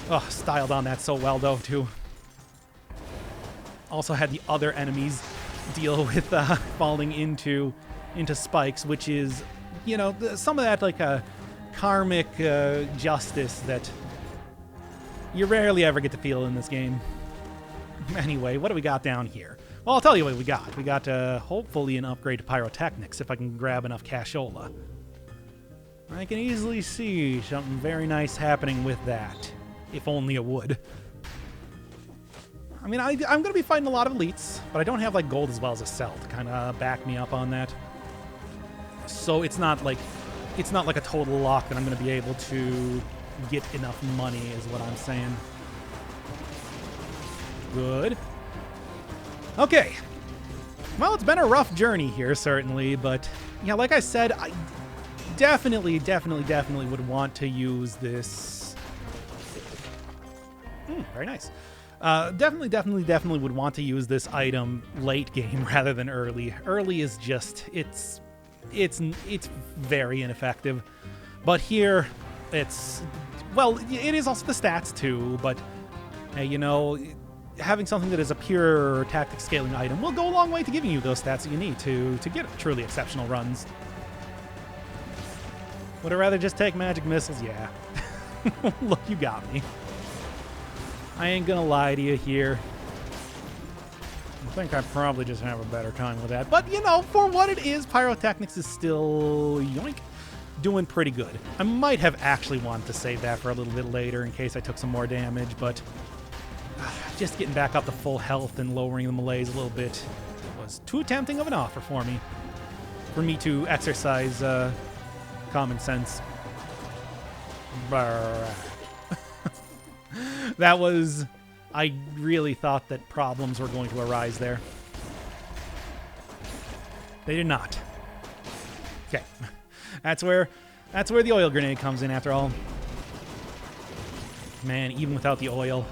A: Oh, styled on that so well, though, too. Also had the other enemies deal with falling into spikes, which is, you know, some of that, like, a karmic justice that you rarely ever get to feel in this game. Anyway, what do we got down here? Well, I'll tell you what we got. We got, hopefully, an upgrade to Pyrotechnics, if I can grab enough cashola. I can easily see something very nice happening with that. If only it would. I mean, I'm going to be fighting a lot of elites, but I don't have, like, gold as well as a cell to kind of back me up on that. So it's not like a total lock that I'm going to be able to get enough money, is what I'm saying. Good. Okay. Well, it's been a rough journey here, certainly, but yeah, like I said, I definitely would want to use this. Very nice. Definitely would want to use this item late game rather than early. Early is just it's very ineffective. But here, it's, well, it is also the stats too, but hey, you know, having something that is a pure tactic scaling item will go a long way to giving you those stats that you need to get truly exceptional runs. Would I rather just take magic missiles? Yeah. Look, you got me. I ain't gonna lie to you here. I think I probably just have a better time with that. But, you know, for what it is, Pyrotechnics is still, yoink, doing pretty good. I might have actually wanted to save that for a little bit later in case I took some more damage, but just getting back up to full health and lowering the malaise a little bit was too tempting of an offer for me to exercise common sense. That was... I really thought that problems were going to arise there. They did not. Okay. That's where the oil grenade comes in after all. Man, even without the oil.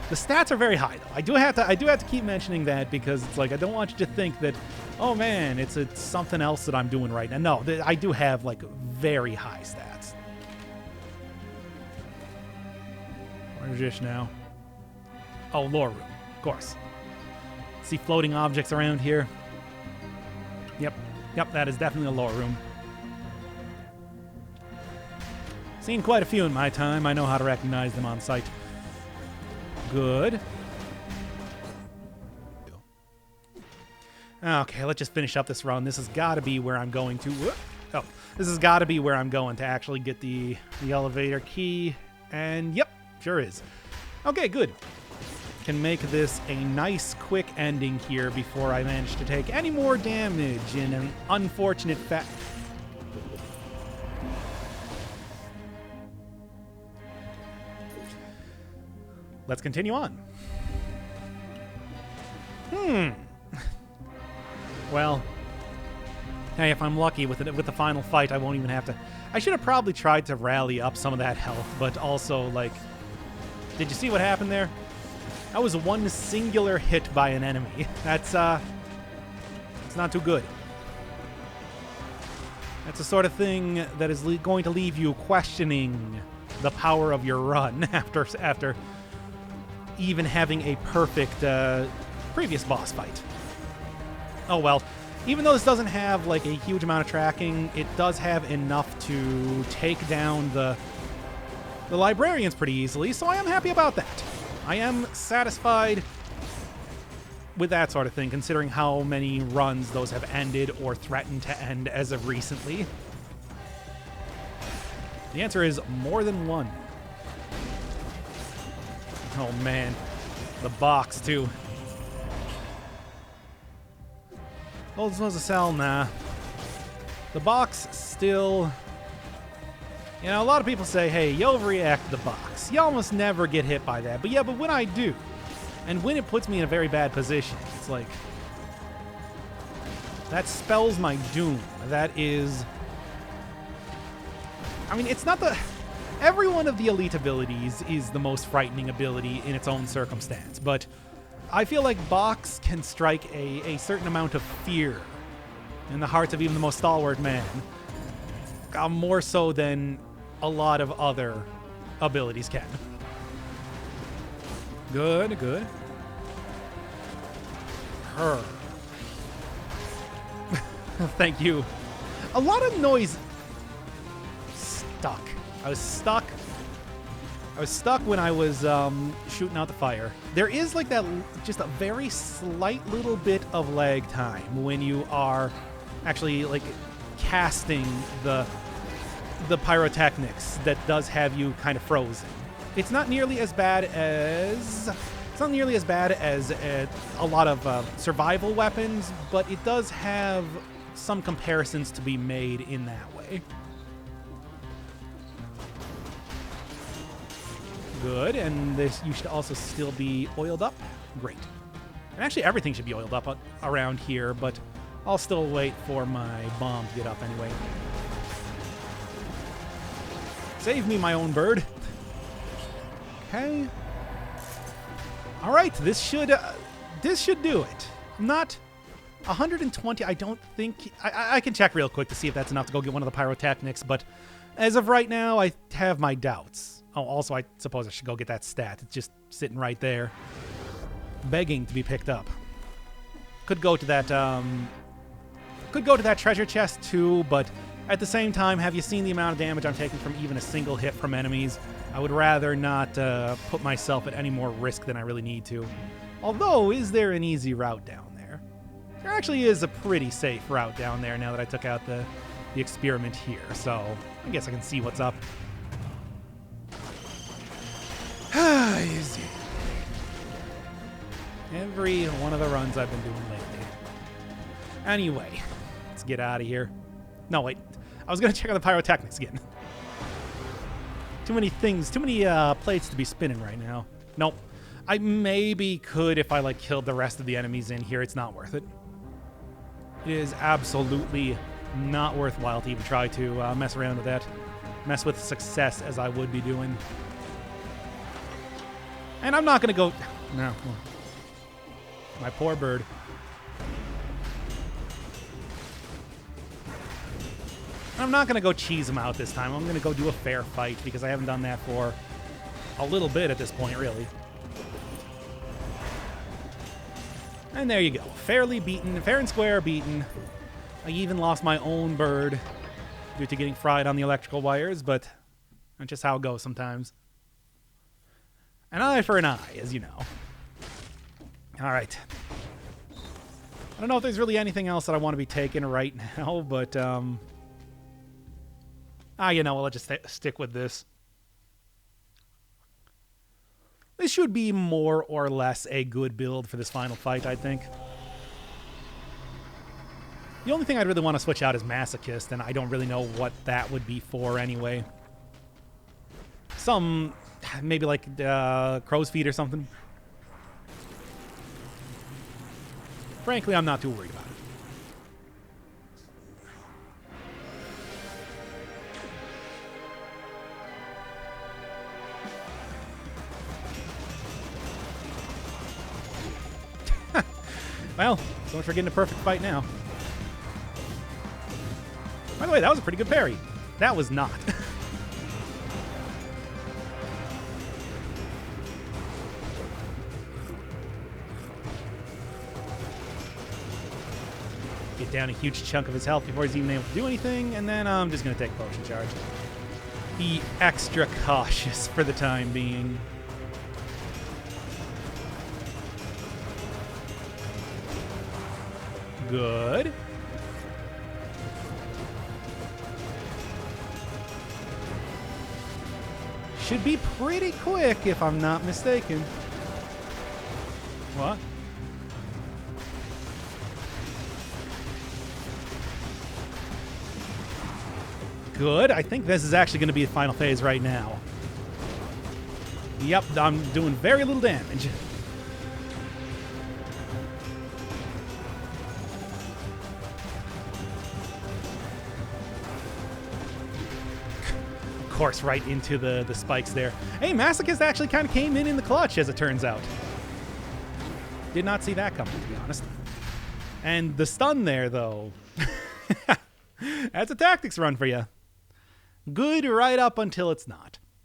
A: The stats are very high, though. I do have to keep mentioning that because it's like I don't want you to think that, oh man, it's something else that I'm doing right now. No, I do have like very high stats. Where's this now? Oh, lore room, of course. See floating objects around here? Yep, that is definitely a lore room. Seen quite a few in my time. I know how to recognize them on sight. Good. Okay, let's just finish up this run. This has got to be where I'm going to... Oh, this has got to be where I'm going to actually get the elevator key. And yep, sure is. Okay, good. Can make this a nice, quick ending here before I manage to take any more damage in an unfortunate fact. Let's continue on. Well, hey, if I'm lucky with the final fight, I won't even have to... I should have probably tried to rally up some of that health, but also, like... Did you see what happened there? That was one singular hit by an enemy. That's, it's not too good. That's the sort of thing that is going to leave you questioning the power of your run after even having a perfect previous boss fight. Oh well, even though this doesn't have like a huge amount of tracking, it does have enough to take down the librarians pretty easily, so I am happy about that. I am satisfied with that sort of thing, considering how many runs those have ended or threatened to end as of recently. The answer is more than one. Oh man, the box too. Oh, this was a cell, nah. The box still... You know, a lot of people say, hey, you overreact to the box. You almost never get hit by that. But yeah, but when I do, and when it puts me in a very bad position, it's like... That spells my doom. That is... I mean, it's not the... Every one of the elite abilities is the most frightening ability in its own circumstance, but I feel like Box can strike a certain amount of fear in the hearts of even the most stalwart man, more so than a lot of other abilities can. Good, good. Her. Thank you. A lot of noise. Stuck. I was stuck. I was stuck when I was shooting out the fire. There is like that, just a very slight little bit of lag time when you are actually like casting the pyrotechnics that does have you kind of frozen. It's not nearly as bad as a lot of survival weapons, but it does have some comparisons to be made in that way. Good, and this you should also still be oiled up. Great. And actually everything should be oiled up around here, but I'll still wait for my bomb to get up anyway. Save me, my own bird. Okay. All right, this should do it. Not 120. I don't think I can check real quick to see if that's enough to go get one of the pyrotechnics, but as of right now, I have my doubts. Oh, also, I suppose I should go get that stat. It's just sitting right there, begging to be picked up. Could go to that treasure chest too, but at the same time, have you seen the amount of damage I'm taking from even a single hit from enemies? I would rather not put myself at any more risk than I really need to. Although, is there an easy route down there? There actually is a pretty safe route down there now that I took out the experiment here, so I guess I can see what's up. Easy. Every one of the runs I've been doing lately. Anyway, let's get out of here. No, wait. I was going to check out the pyrotechnics again. Too many things, too many plates to be spinning right now. Nope. I maybe could if I like killed the rest of the enemies in here. It's not worth it. It is absolutely not worthwhile to even try to mess around with that. Mess with success as I would be doing. And I'm not going to go... No. My poor bird. I'm not going to go cheese him out this time. I'm going to go do a fair fight because I haven't done that for a little bit at this point, really. And there you go. Fairly beaten. Fair and square beaten. I even lost my own bird due to getting fried on the electrical wires, but that's just how it goes sometimes. An eye for an eye, as you know. All right. I don't know if there's really anything else that I want to be taking right now, but, you know, I'll just stick with this. This should be more or less a good build for this final fight, I think. The only thing I'd really want to switch out is Masochist, and I don't really know what that would be for anyway. Maybe like crow's feet or something. Frankly, I'm not too worried about it. Well, so much for getting a perfect fight now. By the way, that was a pretty good parry. That was not. Get down a huge chunk of his health before he's even able to do anything, and then I'm just going to take a potion charge. Be extra cautious for the time being. Good. Should be pretty quick if I'm not mistaken. What? good. I think this is actually going to be the final phase right now. Yep, I'm doing very little damage. Of course, right into the spikes there. Hey, Masochist actually kind of came in the clutch, as it turns out. Did not see that coming, to be honest. And the stun there, though. That's a tactics run for you. Good right up until it's not.